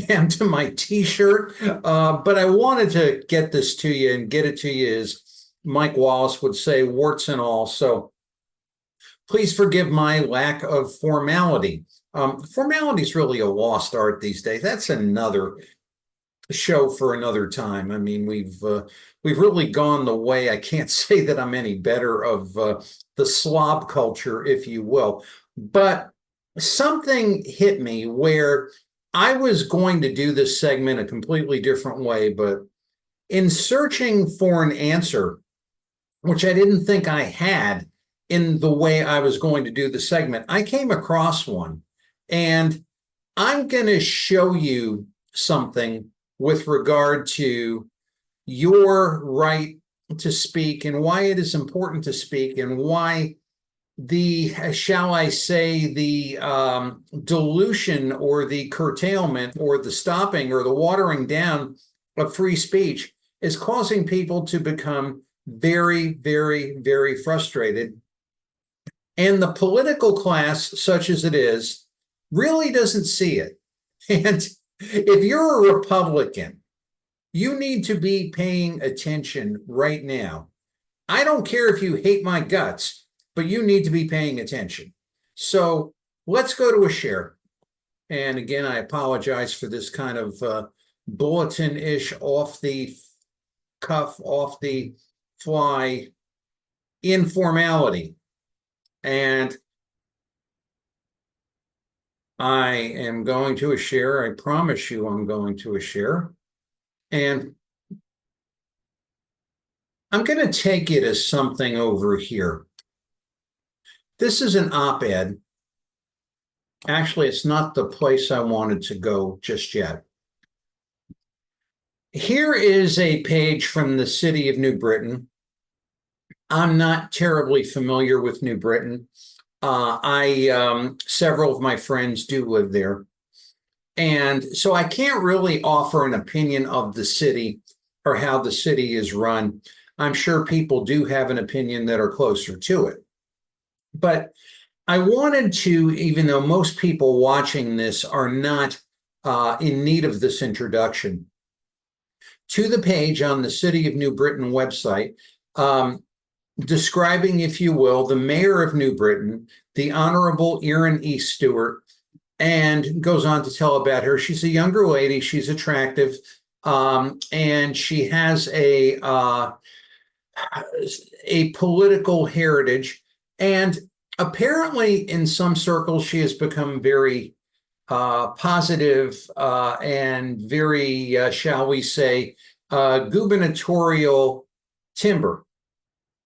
down to my t-shirt, but I wanted to get this to you and get it to you, as Mike Wallace would say, warts and all. So please forgive my lack of formality. Formality is really a lost art these days. That's another show for another time. I mean, we've really gone the way, I can't say that I'm any better, of the slob culture, if you will, but something hit me where I was going to do this segment a completely different way, but in searching for an answer, which I didn't think I had in the way I was going to do the segment, I came across one, and I'm going to show you something with regard to your right to speak and why it is important to speak, and why the, shall I say, the dilution or the curtailment or the stopping or the watering down of free speech is causing people to become very, very, very frustrated. And the political class, such as it is, really doesn't see it. And if you're a Republican, you need to be paying attention right now. I don't care if you hate my guts, but you need to be paying attention. So let's go to a share. And again, I apologize for this kind of bulletin-ish, off the cuff, off the fly informality. And I am going to a share. I promise you I'm going to a share. And I'm going to take it as something over here. This is an op-ed. Actually, it's not the place I wanted to go just yet. Here is a page from the city of New Britain. I'm not terribly familiar with New Britain. Several of my friends do live there. And so I can't really offer an opinion of the city or how the city is run. I'm sure people do have an opinion that are closer to it. But I wanted to, even though most people watching this are not in need of this introduction, to the page on the City of New Britain website, describing, if you will, the mayor of New Britain, the Honorable Erin E. Stewart, and goes on to tell about her. She's a younger lady. She's attractive, and she has a political heritage. And apparently, in some circles, she has become very positive and very, shall we say, gubernatorial timber.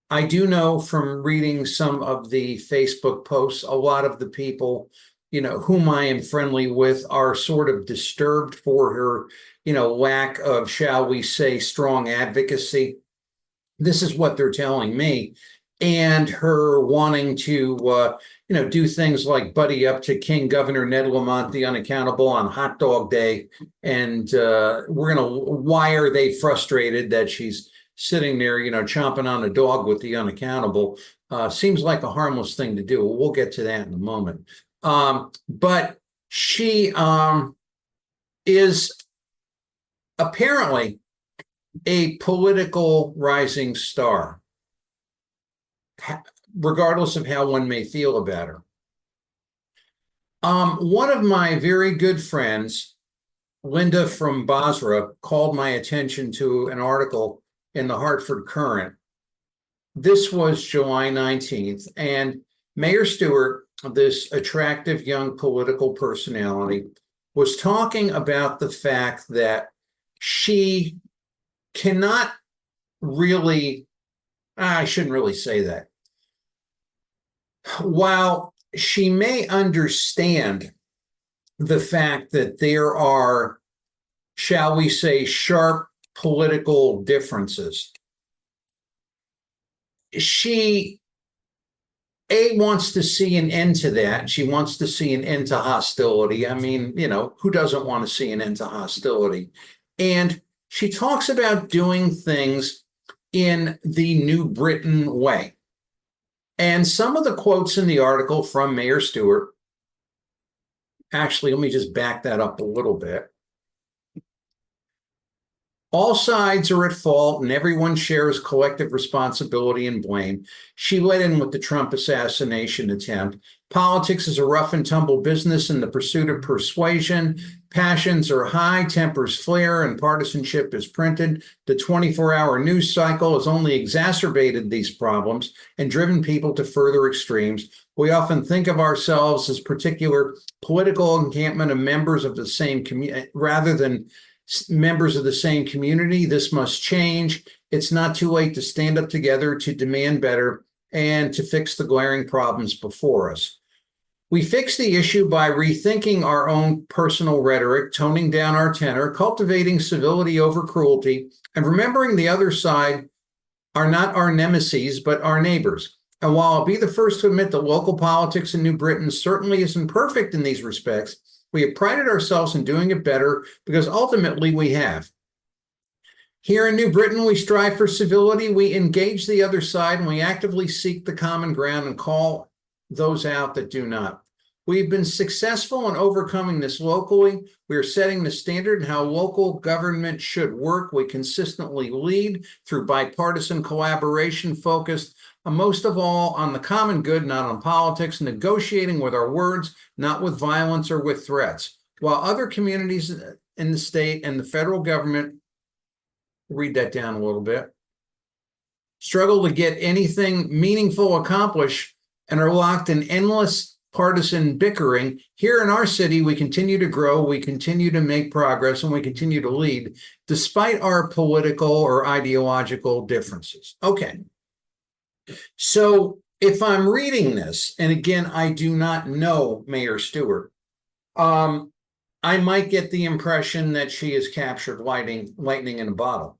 I do know from reading some of the Facebook posts, a lot of the people, whom I am friendly with are sort of disturbed for her, lack of, shall we say, strong advocacy. This is what they're telling me. and her wanting to, do things like buddy up to King Governor Ned Lamont the Unaccountable on Hot Dog Day. And why are they frustrated that she's sitting there, chomping on a dog with the Unaccountable? Seems like a harmless thing to do. We'll get to that in a moment. But she is apparently a political rising star, regardless of how one may feel about her. One of my very good friends, Linda from Basra, called my attention to an article in the Hartford Courant. This was July 19th, and Mayor Stewart, this attractive young political personality, was talking about the fact that she cannot really, I shouldn't really say that. While she may understand the fact that there are, shall we say, sharp political differences, she wants to see an end to that. She wants to see an end to hostility. I mean, who doesn't want to see an end to hostility? And she talks about doing things in the New Britain way. And some of the quotes in the article from Mayor Stewart, actually, let me just back that up a little bit. All sides are at fault and everyone shares collective responsibility and blame. She led in with the Trump assassination attempt. Politics is a rough and tumble business in the pursuit of persuasion. Passions are high, tempers flare, and partisanship is printed. The 24-hour news cycle has only exacerbated these problems and driven people to further extremes. We often think of ourselves as particular political encampment of members of the same community rather than members of the same community. This must change. It's not too late to stand up together, to demand better, and to fix the glaring problems before us. We fix the issue by rethinking our own personal rhetoric, toning down our tenor, cultivating civility over cruelty, and remembering the other side are not our nemesis, but our neighbors. And while I'll be the first to admit that local politics in New Britain certainly isn't perfect in these respects, we have prided ourselves in doing it better because ultimately we have. Here in New Britain, we strive for civility, we engage the other side, and we actively seek the common ground and call those out that do not. We've been successful in overcoming this locally. We are setting the standard in how local government should work. We consistently lead through bipartisan collaboration focused, most of all on the common good, not on politics, negotiating with our words, not with violence or with threats. While other communities in the state and the federal government, read that down a little bit, struggle to get anything meaningful accomplished and are locked in endless partisan bickering, here in our city, we continue to grow, we continue to make progress, and we continue to lead despite our political or ideological differences. Okay. So if I'm reading this, and again, I do not know Mayor Stewart, I might get the impression that she has captured lightning in a bottle.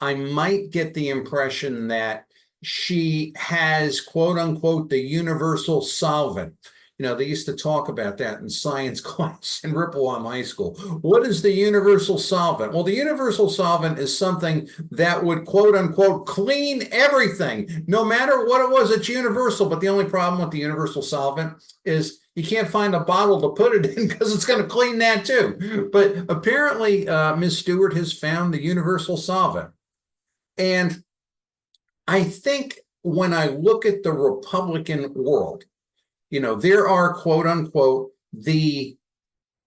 I might get the impression that she has, quote unquote, the universal solvent. They used to talk about that in science class in Rippleham High School. What is the universal solvent? Well, the universal solvent is something that would, quote unquote, clean everything, no matter what it was. It's universal. But the only problem with the universal solvent is you can't find a bottle to put it in because it's going to clean that too. But apparently, Ms. Stewart has found the universal solvent. And I think when I look at the Republican world, there are, quote unquote, the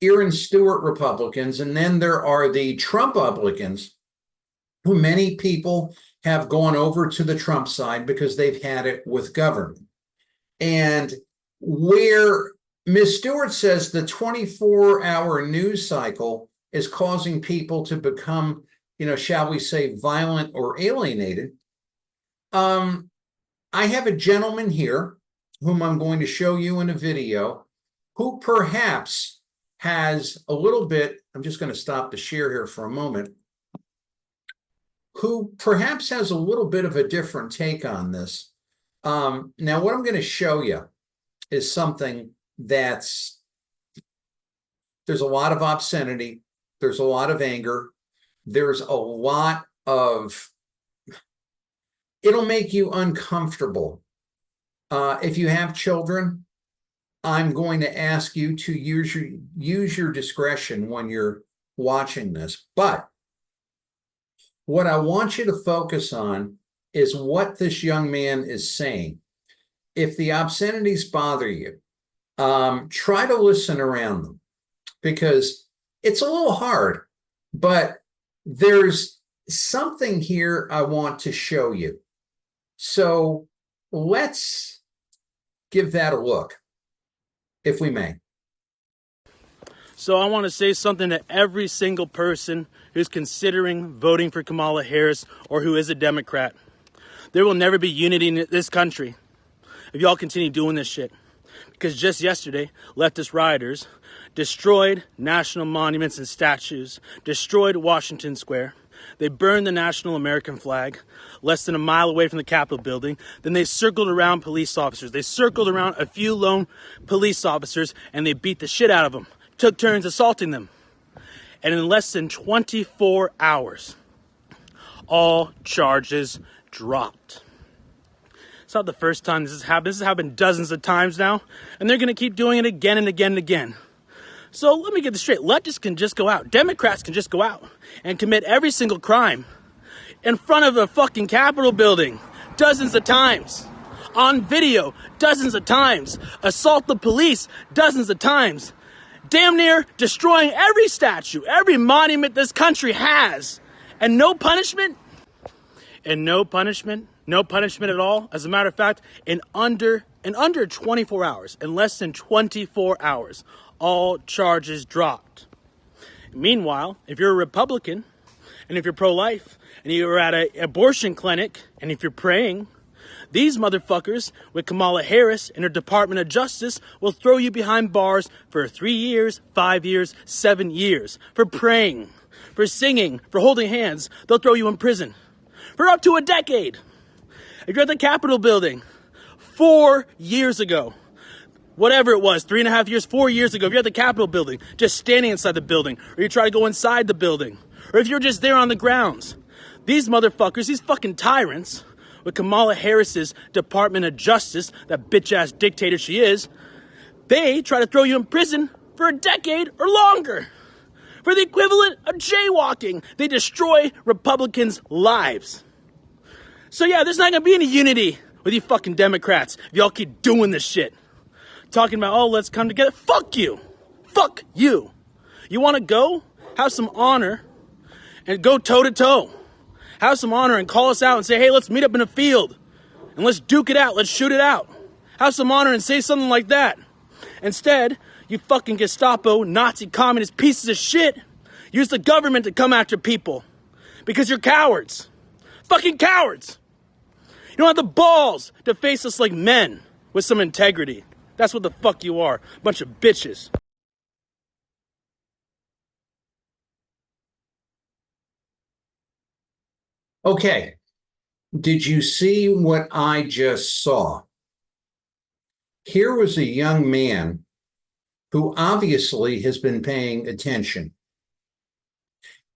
Aaron Stewart Republicans, and then there are the Trump Republicans, who many people have gone over to the Trump side because they've had it with government. And where Ms. Stewart says the 24-hour news cycle is causing people to become, shall we say, violent or alienated, I have a gentleman here whom I'm going to show you in a video, who perhaps has a little bit, I'm just going to stop the share here for a moment, who perhaps has a little bit of a different take on this Now, what I'm going to show you is something there's a lot of obscenity, there's a lot of anger, there's a lot of, it'll make you uncomfortable. If you have children, I'm going to ask you to use your discretion when you're watching this. But what I want you to focus on is what this young man is saying. If the obscenities bother you, try to listen around them, because it's a little hard, but there's something here I want to show you. So let's give that a look, if we may. So I want to say something to every single person who's considering voting for Kamala Harris or who is a Democrat. There will never be unity in this country if y'all continue doing this shit. Because just yesterday, leftist rioters destroyed national monuments and statues, destroyed Washington Square. They burned the national American flag less than a mile away from the Capitol building. Then they circled around police officers. They circled around a few lone police officers and they beat the shit out of them, took turns assaulting them. And in less than 24 hours, all charges dropped. It's not the first time this has happened. This has happened dozens of times now, and they're going to keep doing it again and again and again. So let me get this straight. Leftists can just go out. Democrats can just go out and commit every single crime in front of a fucking Capitol building dozens of times. On video, dozens of times. Assault the police dozens of times. Damn near destroying every statue, every monument this country has. And no punishment? And no punishment? No punishment at all. As a matter of fact, in under 24 hours, in less than 24 hours, all charges dropped. Meanwhile, if you're a Republican, and if you're pro-life, and you're at an abortion clinic, and if you're praying, these motherfuckers with Kamala Harris and her Department of Justice will throw you behind bars for 3 years, 5 years, 7 years. For praying, for singing, for holding hands, they'll throw you in prison for up to a decade. If you're at the Capitol building 4 years ago, whatever it was, 3.5 years, 4 years ago, if you're at the Capitol building, just standing inside the building, or you try to go inside the building, or if you're just there on the grounds, these motherfuckers, these fucking tyrants, with Kamala Harris's Department of Justice, that bitch-ass dictator she is, they try to throw you in prison for a decade or longer. For the equivalent of jaywalking, they destroy Republicans' lives. So yeah, there's not gonna be any unity with you fucking Democrats if y'all keep doing this shit. Talking about, oh, let's come together. Fuck you. Fuck you. You wanna go? Have some honor and go toe-to-toe. Have some honor and call us out and say, hey, let's meet up in a field and let's duke it out. Let's shoot it out. Have some honor and say something like that. Instead, you fucking Gestapo, Nazi, communist pieces of shit use the government to come after people because you're cowards. Fucking cowards. You don't have the balls to face us like men with some integrity. That's what the fuck you are. Bunch of bitches. Okay. Did you see what I just saw? Here was a young man who obviously has been paying attention.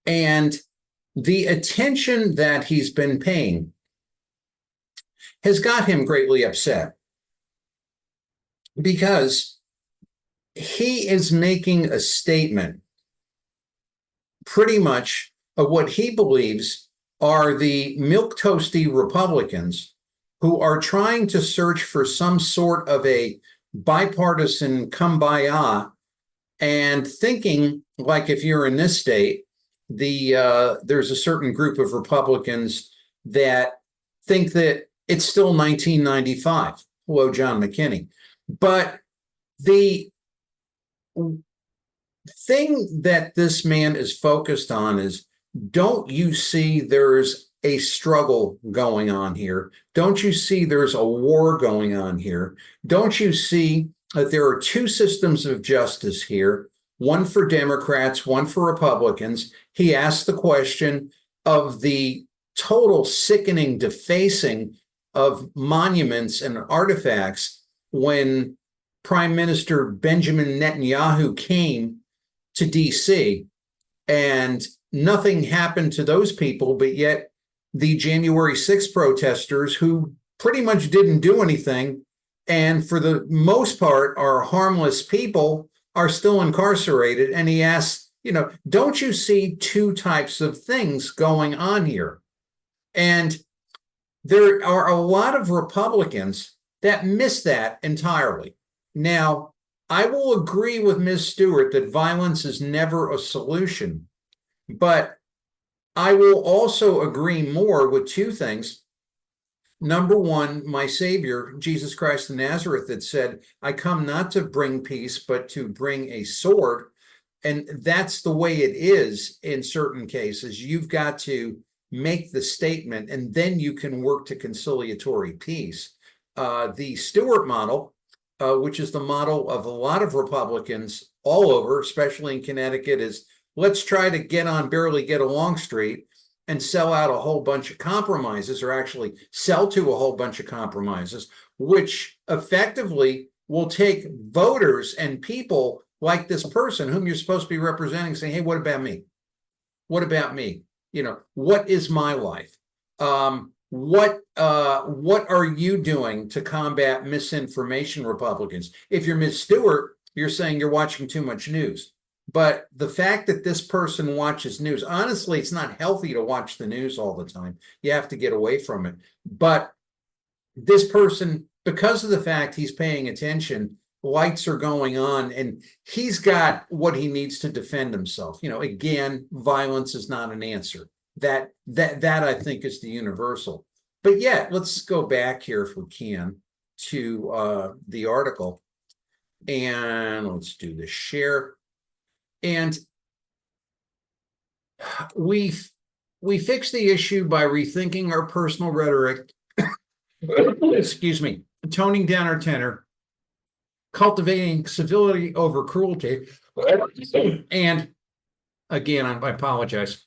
And the attention that he's been paying has got him greatly upset, because he is making a statement pretty much of what he believes are the milquetoasty Republicans who are trying to search for some sort of a bipartisan kumbaya, and thinking like, if you're in this state, there's a certain group of Republicans that think that it's still 1995. Hello, John McKinney. But the thing that this man is focused on is, don't you see there's a struggle going on here? Don't you see there's a war going on here? Don't you see that there are two systems of justice here, one for Democrats, one for Republicans? He asked the question of the total sickening defacing of monuments and artifacts when Prime Minister Benjamin Netanyahu came to DC, and nothing happened to those people, but yet the January 6th protesters, who pretty much didn't do anything, and for the most part are harmless people, are still incarcerated. And he asks, don't you see two types of things going on here? And there are a lot of Republicans that miss that entirely. Now, I will agree with Ms. Stewart that violence is never a solution, but I will also agree more with two things. Number one, my Savior, Jesus Christ of Nazareth, had said, I come not to bring peace, but to bring a sword. And that's the way it is in certain cases. You've got to make the statement, and then you can work to conciliatory peace. The Stewart model, which is the model of a lot of Republicans all over, especially in Connecticut, is let's try to get on Barely Get Along Street and sell out a whole bunch of compromises, or actually sell to a whole bunch of compromises, which effectively will take voters and people like this person whom you're supposed to be representing saying, hey, what about me? What about me? What is my life? What are you doing to combat misinformation, Republicans? If you're Ms. Stewart, you're saying you're watching too much news. But the fact that this person watches news, honestly, it's not healthy to watch the news all the time. You have to get away from it. But this person, because of the fact he's paying attention, lights are going on, and he's got what he needs to defend himself. Again, violence is not an answer. That I think is the universal. But yeah, let's go back here if we can to the article, and let's do the share. And we fix the issue by rethinking our personal rhetoric, excuse me, toning down our tenor, cultivating civility over cruelty, and again, I apologize,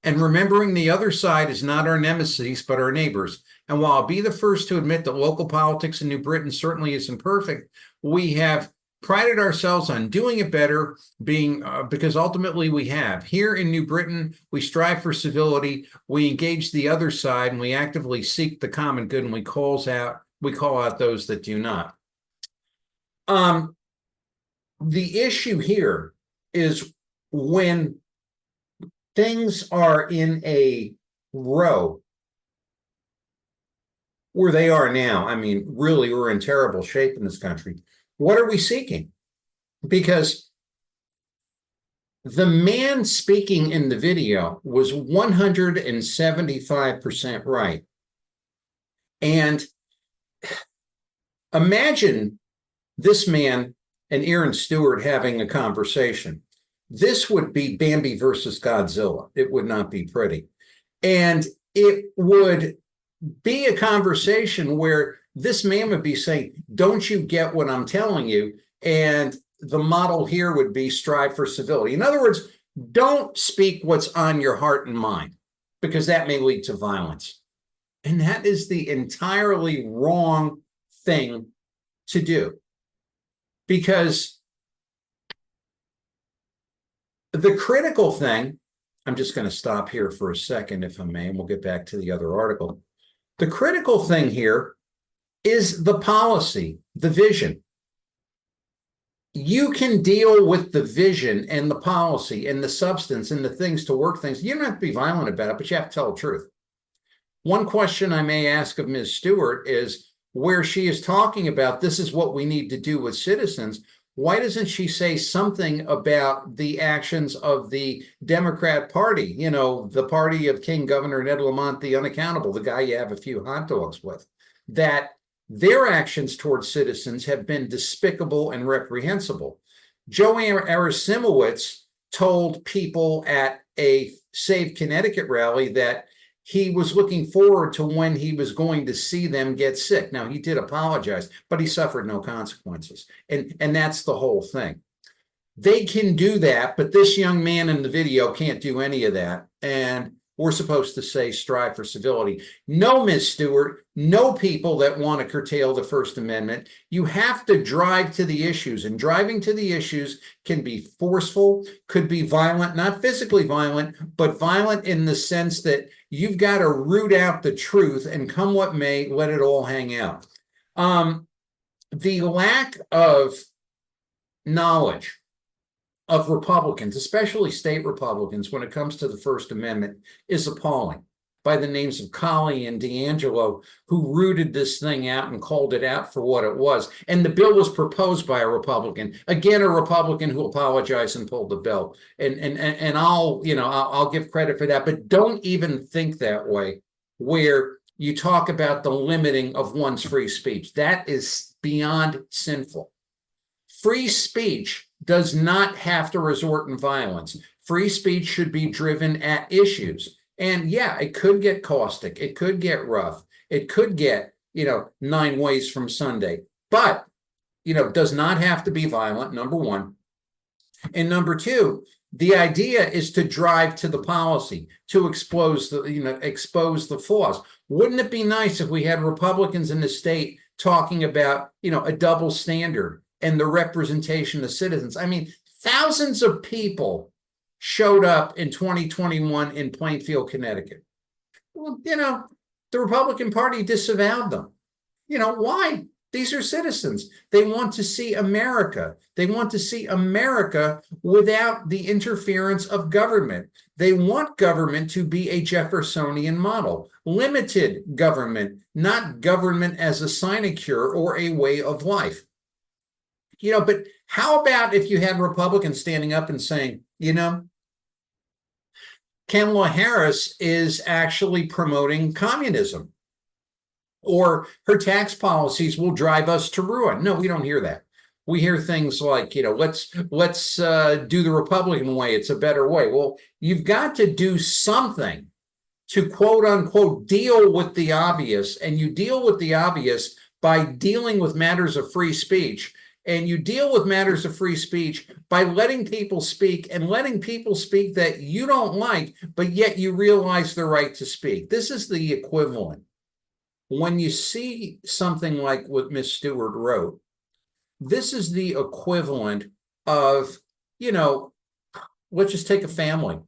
and remembering the other side is not our nemesis, but our neighbors. And while I'll be the first to admit that local politics in New Britain certainly isn't perfect, we have prided ourselves on doing it better, because ultimately we have. Here in New Britain, we strive for civility, we engage the other side, and we actively seek the common good, and we call out those that do not. The issue here is when things are in a row where they are now. I mean, really, we're in terrible shape in this country. What are we seeking? Because the man speaking in the video was 175% right. And imagine this man and Aaron Stewart having a conversation. This would be Bambi versus Godzilla. It would not be pretty. And it would be a conversation where this man would be saying, don't you get what I'm telling you? And the model here would be strive for civility. In other words, don't speak what's on your heart and mind, because that may lead to violence. And that is the entirely wrong thing to do. Because the critical thing, I'm just going to stop here for a second, if I may, and we'll get back to the other article. The critical thing here is the policy, the vision. You can deal with the vision and the policy and the substance and the things to work things. You don't have to be violent about it, but you have to tell the truth. One question I may ask of Ms. Stewart is, where she is talking about this is what we need to do with citizens, why doesn't she say something about the actions of the Democrat Party, the party of King Governor Ned Lamont, the unaccountable, the guy you have a few hot dogs with, that their actions towards citizens have been despicable and reprehensible. Joe Arasimowicz told people at a Save Connecticut rally that he was looking forward to when he was going to see them get sick. Now, he did apologize, but he suffered no consequences. And that's the whole thing. They can do that, but this young man in the video can't do any of that. And we're supposed to say strive for civility. No, Ms. Stewart, no people that want to curtail the First Amendment. You have to drive to the issues, and driving to the issues can be forceful, could be violent, not physically violent, but violent in the sense that you've got to root out the truth and come what may, let it all hang out. The lack of knowledge of Republicans, especially state Republicans, when it comes to the First Amendment is appalling. By the names of Colley and D'Angelo, who rooted this thing out and called it out for what it was. And the bill was proposed by a Republican, again, a Republican who apologized and pulled the bill. And I'll give credit for that, but don't even think that way, where you talk about the limiting of one's free speech. That is beyond sinful. Free speech does not have to resort in violence. Free speech should be driven at issues. And yeah, it could get caustic. It could get rough. It could get, 9 ways from Sunday. But, does not have to be violent, number one. And number two, the idea is to drive to the policy, to expose the flaws. Wouldn't it be nice if we had Republicans in the state talking about, a double standard and the representation of citizens? I mean, thousands of people showed up in 2021 in Plainfield, Connecticut. Well, the Republican Party disavowed them. Why? These are citizens. They want to see America. They want to see America without the interference of government. They want government to be a Jeffersonian model, limited government, not government as a sinecure or a way of life. But how about if you had Republicans standing up and saying, Kamala Harris is actually promoting communism, or her tax policies will drive us to ruin? No, we don't hear that. We hear things like, let's do the Republican way. It's a better way. Well, you've got to do something to quote unquote deal with the obvious, and you deal with the obvious by dealing with matters of free speech. And you deal with matters of free speech by letting people speak, and letting people speak that you don't like, but yet you realize the right to speak. This is the equivalent. When you see something like what Ms. Stewart wrote, this is the equivalent of, let's just take a family,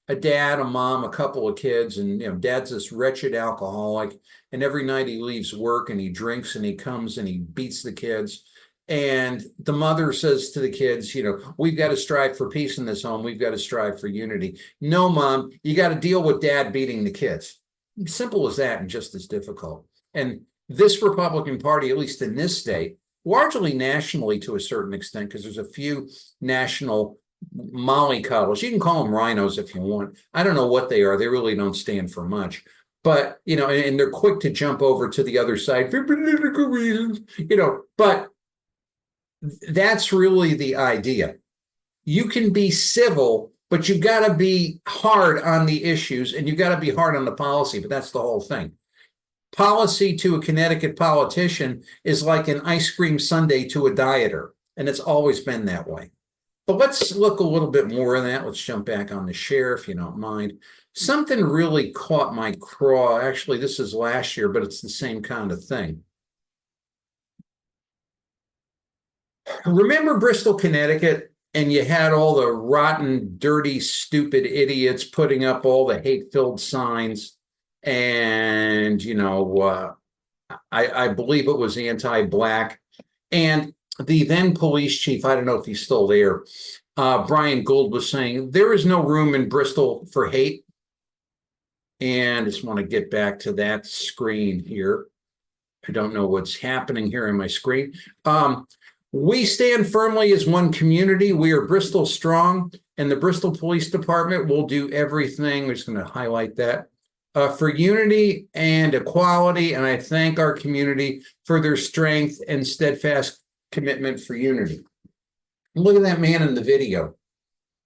a dad, a mom, a couple of kids, and, dad's this wretched alcoholic, and every night he leaves work and he drinks and he comes and he beats the kids. And the mother says to the kids, we've got to strive for peace in this home. We've got to strive for unity. No, Mom, you got to deal with dad beating the kids. Simple as that, and just as difficult. And this Republican Party, at least in this state, largely nationally to a certain extent, because there's a few national mollycoddles. You can call them rhinos if you want. I don't know what they are. They really don't stand for much. But, and they're quick to jump over to the other side for political reasons, but that's really the idea. You can be civil, but you've got to be hard on the issues, and you've got to be hard on the policy, but that's the whole thing. Policy to a Connecticut politician is like an ice cream sundae to a dieter, and it's always been that way. But let's look a little bit more of that. Let's jump back on the share, if you don't mind. Something really caught my craw. Actually, this is last year, but it's the same kind of thing. Remember Bristol, Connecticut, and you had all the rotten, dirty, stupid idiots putting up all the hate-filled signs, and, I believe it was anti-Black. And the then police chief, I don't know if he's still there, Brian Gould, was saying, there is no room in Bristol for hate. And I just want to get back to that screen here. I don't know what's happening here on my screen. We stand firmly as one community. We are Bristol strong, and the Bristol Police Department will do everything. We're just going to highlight that for unity and equality. And I thank our community for their strength and steadfast commitment for unity. Look at that man in the video.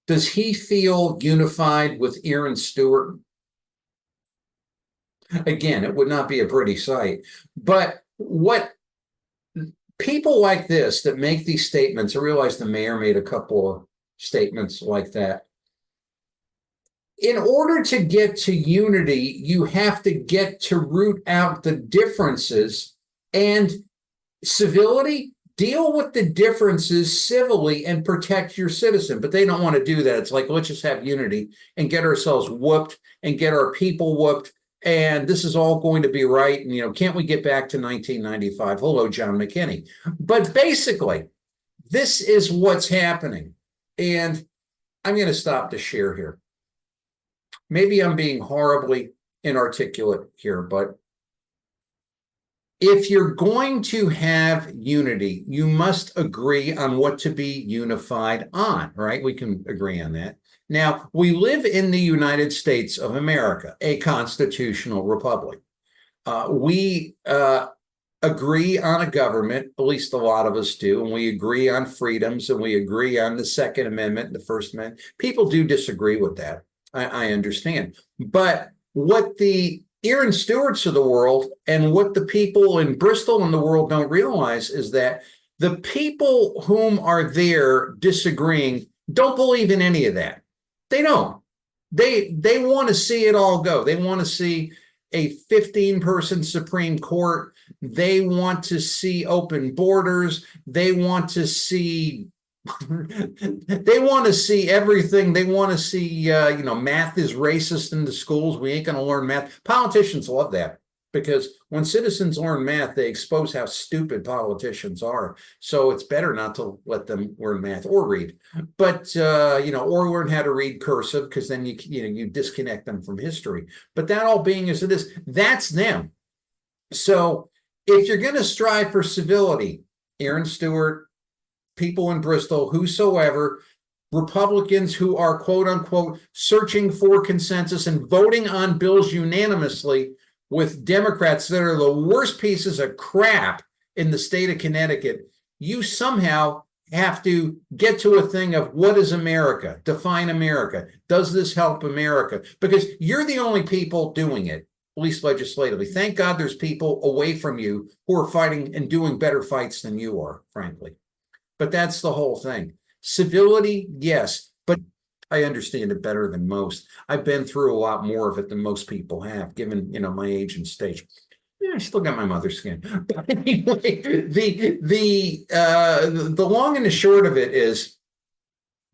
Does he feel unified with Aaron Stewart? Again, it would not be a pretty sight. But what people like this that make these statements, I realize the mayor made a couple of statements like that. in order to get to unity, you have to get to root out the differences, and civility, deal with the differences civilly and protect your citizen. But they don't want to do that. It's like, let's just have unity and get ourselves whooped and get our people whooped. And this is all going to be right. And, can't we get back to 1995? Hello, John McKinney. But basically, this is what's happening. And I'm going to stop the share here. Maybe I'm being horribly inarticulate here, but if you're going to have unity, you must agree on what to be unified on, right? We can agree on that. Now, we live in the United States of America, a constitutional republic. We agree on a government, at least a lot of us do, and we agree on freedoms, and we agree on the Second Amendment and the First Amendment. People do disagree with that. I understand. But what the Aaron Stewarts of the world and what the people in Bristol and the world don't realize is that the people whom are there disagreeing don't believe in any of that. They don't. They want to see it all go. They want to see a 15-person Supreme Court. They want to see open borders. They want to see everything. They want to see, math is racist in the schools. We ain't going to learn math. Politicians love that because when citizens learn math, they expose how stupid politicians are. So it's better not to let them learn math or read, but, or learn how to read cursive, because then you disconnect them from history. But that all being as it is, that's them. So if you're going to strive for civility, Aaron Stewart, people in Bristol, whosoever, Republicans who are, quote unquote, searching for consensus and voting on bills unanimously with Democrats that are the worst pieces of crap in the state of Connecticut, you somehow have to get to a thing of what is America? Define America. Does this help America? Because you're the only people doing it, at least legislatively. Thank God there's people away from you who are fighting and doing better fights than you are, frankly. But that's the whole thing. Civility, yes, but I understand it better than most. I've been through a lot more of it than most people have, given my age and stage. Yeah, I still got my mother's skin. But anyway, the long and the short of it is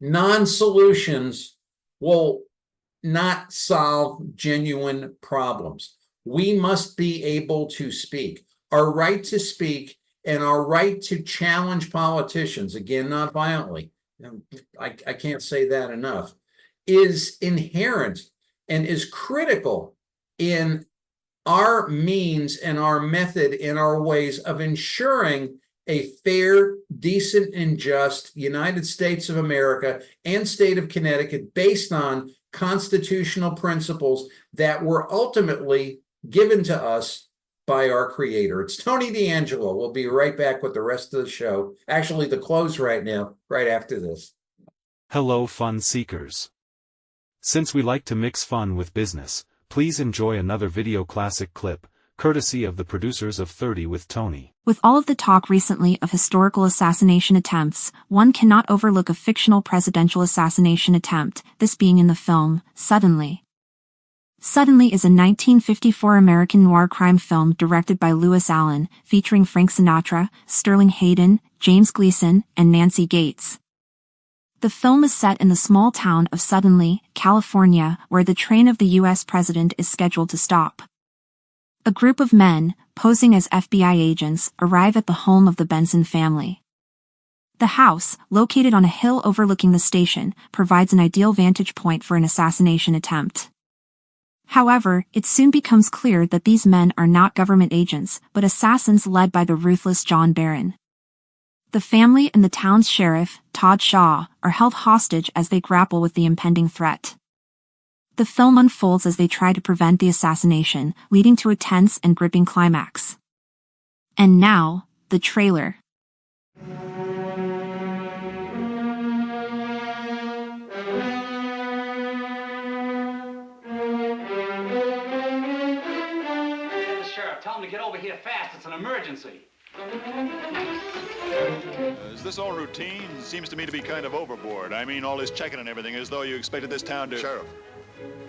non-solutions will not solve genuine problems. We must be able to speak. Our right to speak and our right to challenge politicians, again, not violently, I can't say that enough, is inherent and is critical in our means and our method in our ways of ensuring a fair, decent, and just United States of America and state of Connecticut based on constitutional principles that were ultimately given to us by our creator. It's Tony D'Angelo. We'll be right back with the rest of the show. Actually, the close right now, right after this. Hello, fun seekers. Since we like to mix fun with business, please enjoy another video classic clip, courtesy of the producers of 30 with Tony. With all of the talk recently of historical assassination attempts, one cannot overlook a fictional presidential assassination attempt, this being in the film, Suddenly. Suddenly is a 1954 American noir crime film directed by Lewis Allen, featuring Frank Sinatra, Sterling Hayden, James Gleason, and Nancy Gates. The film is set in the small town of Suddenly, California, where the train of the U.S. president is scheduled to stop. A group of men, posing as FBI agents, arrive at the home of the Benson family. The house, located on a hill overlooking the station, provides an ideal vantage point for an assassination attempt. However, it soon becomes clear that these men are not government agents, but assassins led by the ruthless John Barron. The family and the town's sheriff, Todd Shaw, are held hostage as they grapple with the impending threat. The film unfolds as they try to prevent the assassination, leading to a tense and gripping climax. And now, the trailer. Tell him to get over here fast. It's an emergency. Is this all routine? Seems to me to be kind of overboard. I mean, all this checking and everything, as though you expected this town to... Sheriff,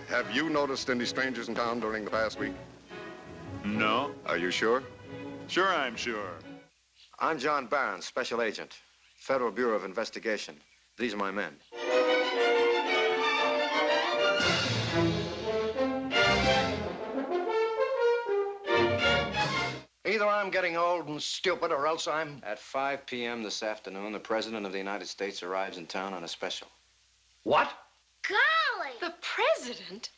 Have you noticed any strangers in town during the past week? No. Are you sure? Sure, I'm sure. I'm John Barron, Special Agent, Federal Bureau of Investigation. These are my men. Either I'm getting old and stupid, or else I'm... At 5 p.m. this afternoon, the President of the United States arrives in town on a special. What? Golly! The president?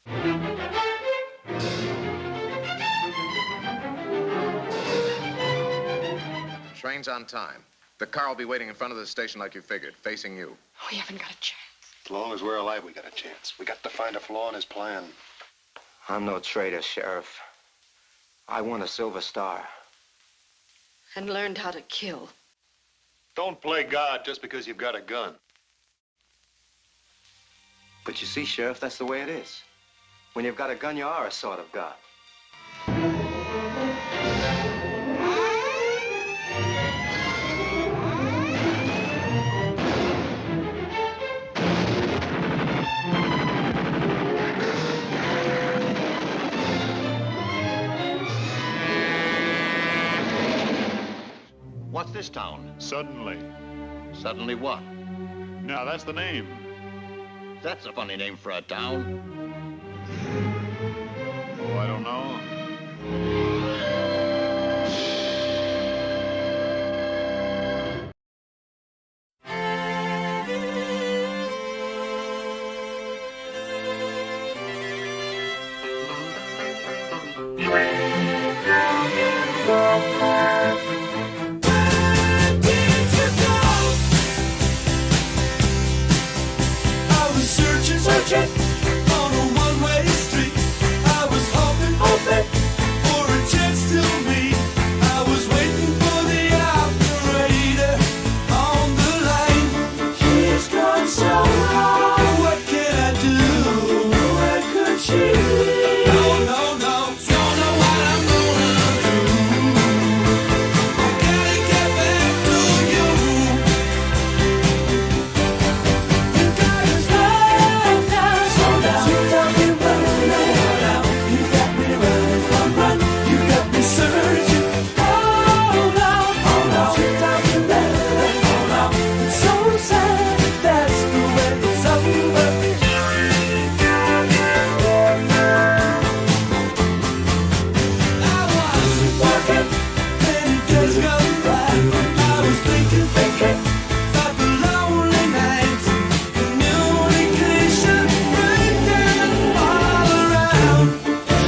Train's on time. The car will be waiting in front of the station like you figured, facing you. Oh, we haven't got a chance. As long as we're alive, we got a chance. We got to find a flaw in his plan. I'm no traitor, Sheriff. I won a Silver Star. And learned how to kill. Don't play God just because you've got a gun. But you see, Sheriff, that's the way it is. When you've got a gun, you are a sort of God. What's this town? Suddenly. Suddenly what? Now, that's the name. That's a funny name for a town. Oh, I don't know. Searching on a one-way street. I was hoping for a chance to meet. I was waiting for the operator on the line. She's gone so wrong. What can I do? Where could she be? No, no, no. Don't know what I'm gonna do. I gotta get back to you. You gotta stop now. Slow down. You got me running. You got me running. Run. You got me searching. Hold on. Hold on. You got me running. Hold on. It's so sad. That's the way it's over. I was working, many days gone by. I was thinking about the lonely nights, communication breaking all around.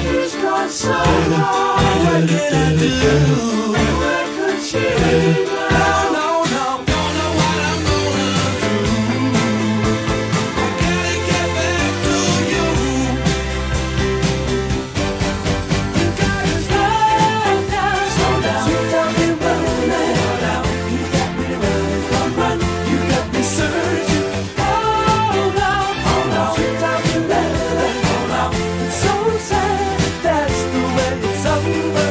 She's gone so long. What can I do? Where could she be? No, no, no, don't know what I'm gonna do. I gotta get back to you. You gotta slow down. Slow down. You got me running. You got me running. Run. You got me searching. Hold on. Hold on. You got me running. Hold on. It's so sad. That's the way it's over.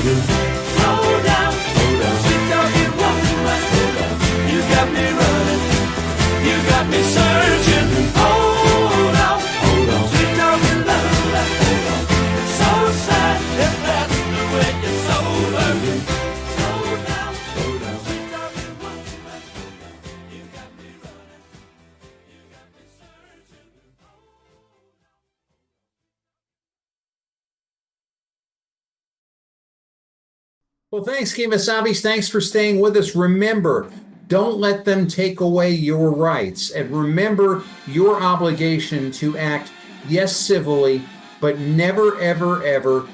Slow down, sweet talking woman. You got me running, you got me searching. Hold on, sweet talking lover. It's so sad if that's the way you're sober. Slow down, sweet talking woman. You got me running, you got me searching. Well, thanks, Kemasabis. Thanks for staying with us. Remember, don't let them take away your rights. And remember your obligation to act, yes, civilly, but never, ever, ever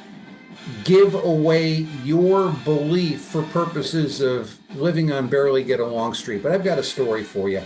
give away your belief for purposes of living on Barely Get Along Street. But I've got a story for you.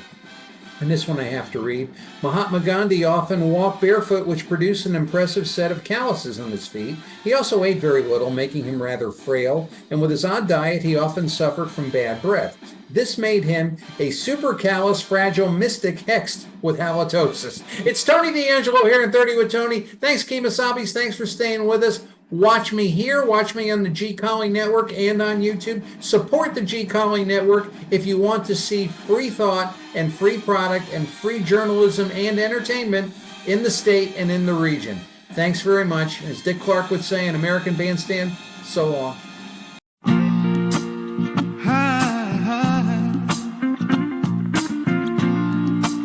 And this one I have to read. Mahatma Gandhi often walked barefoot, which produced an impressive set of calluses on his feet. He also ate very little, making him rather frail, and with his odd diet, he often suffered from bad breath. This made him a super callous, fragile mystic hexed with halitosis. It's Tony D'Angelo here in 30 with Tony. Thanks, Kemasabis. Thanks for staying with us. Watch me here. Watch me on the G Collie Network and on YouTube. Support the G Collie Network if you want to see free thought and free product and free journalism and entertainment in the state and in the region. Thanks very much. As Dick Clark would say in American Bandstand, so long.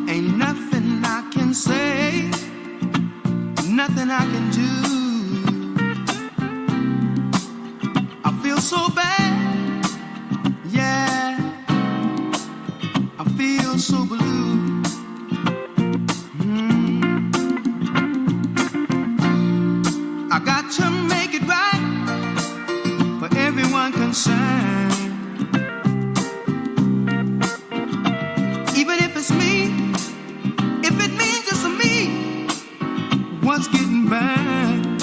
Ain't nothing I can say, nothing I can do. I feel so bad, yeah, I feel so blue. I got to make it right for everyone concerned. Even if it's me, if it means just me, what's getting burned?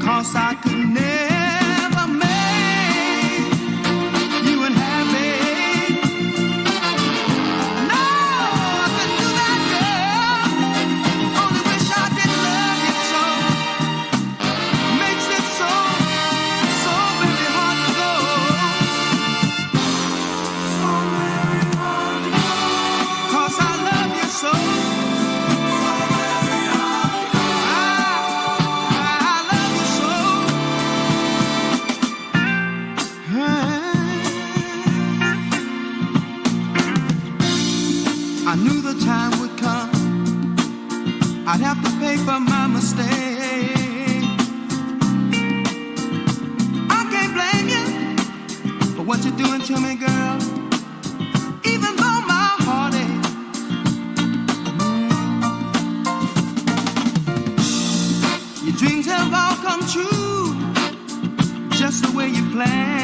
'Cause I could never make you unhappy. No, I couldn't do that, girl. Only wish I didn't love you so. Makes it so very hard to go. So very hard to go. 'Cause I love you so. So very hard to go. I love you so. I knew the time would come, I'd have to pay for my mistake. I can't blame you for what you're doing to me, girl, even though my heart aches. Your dreams have all come true, just the way you planned.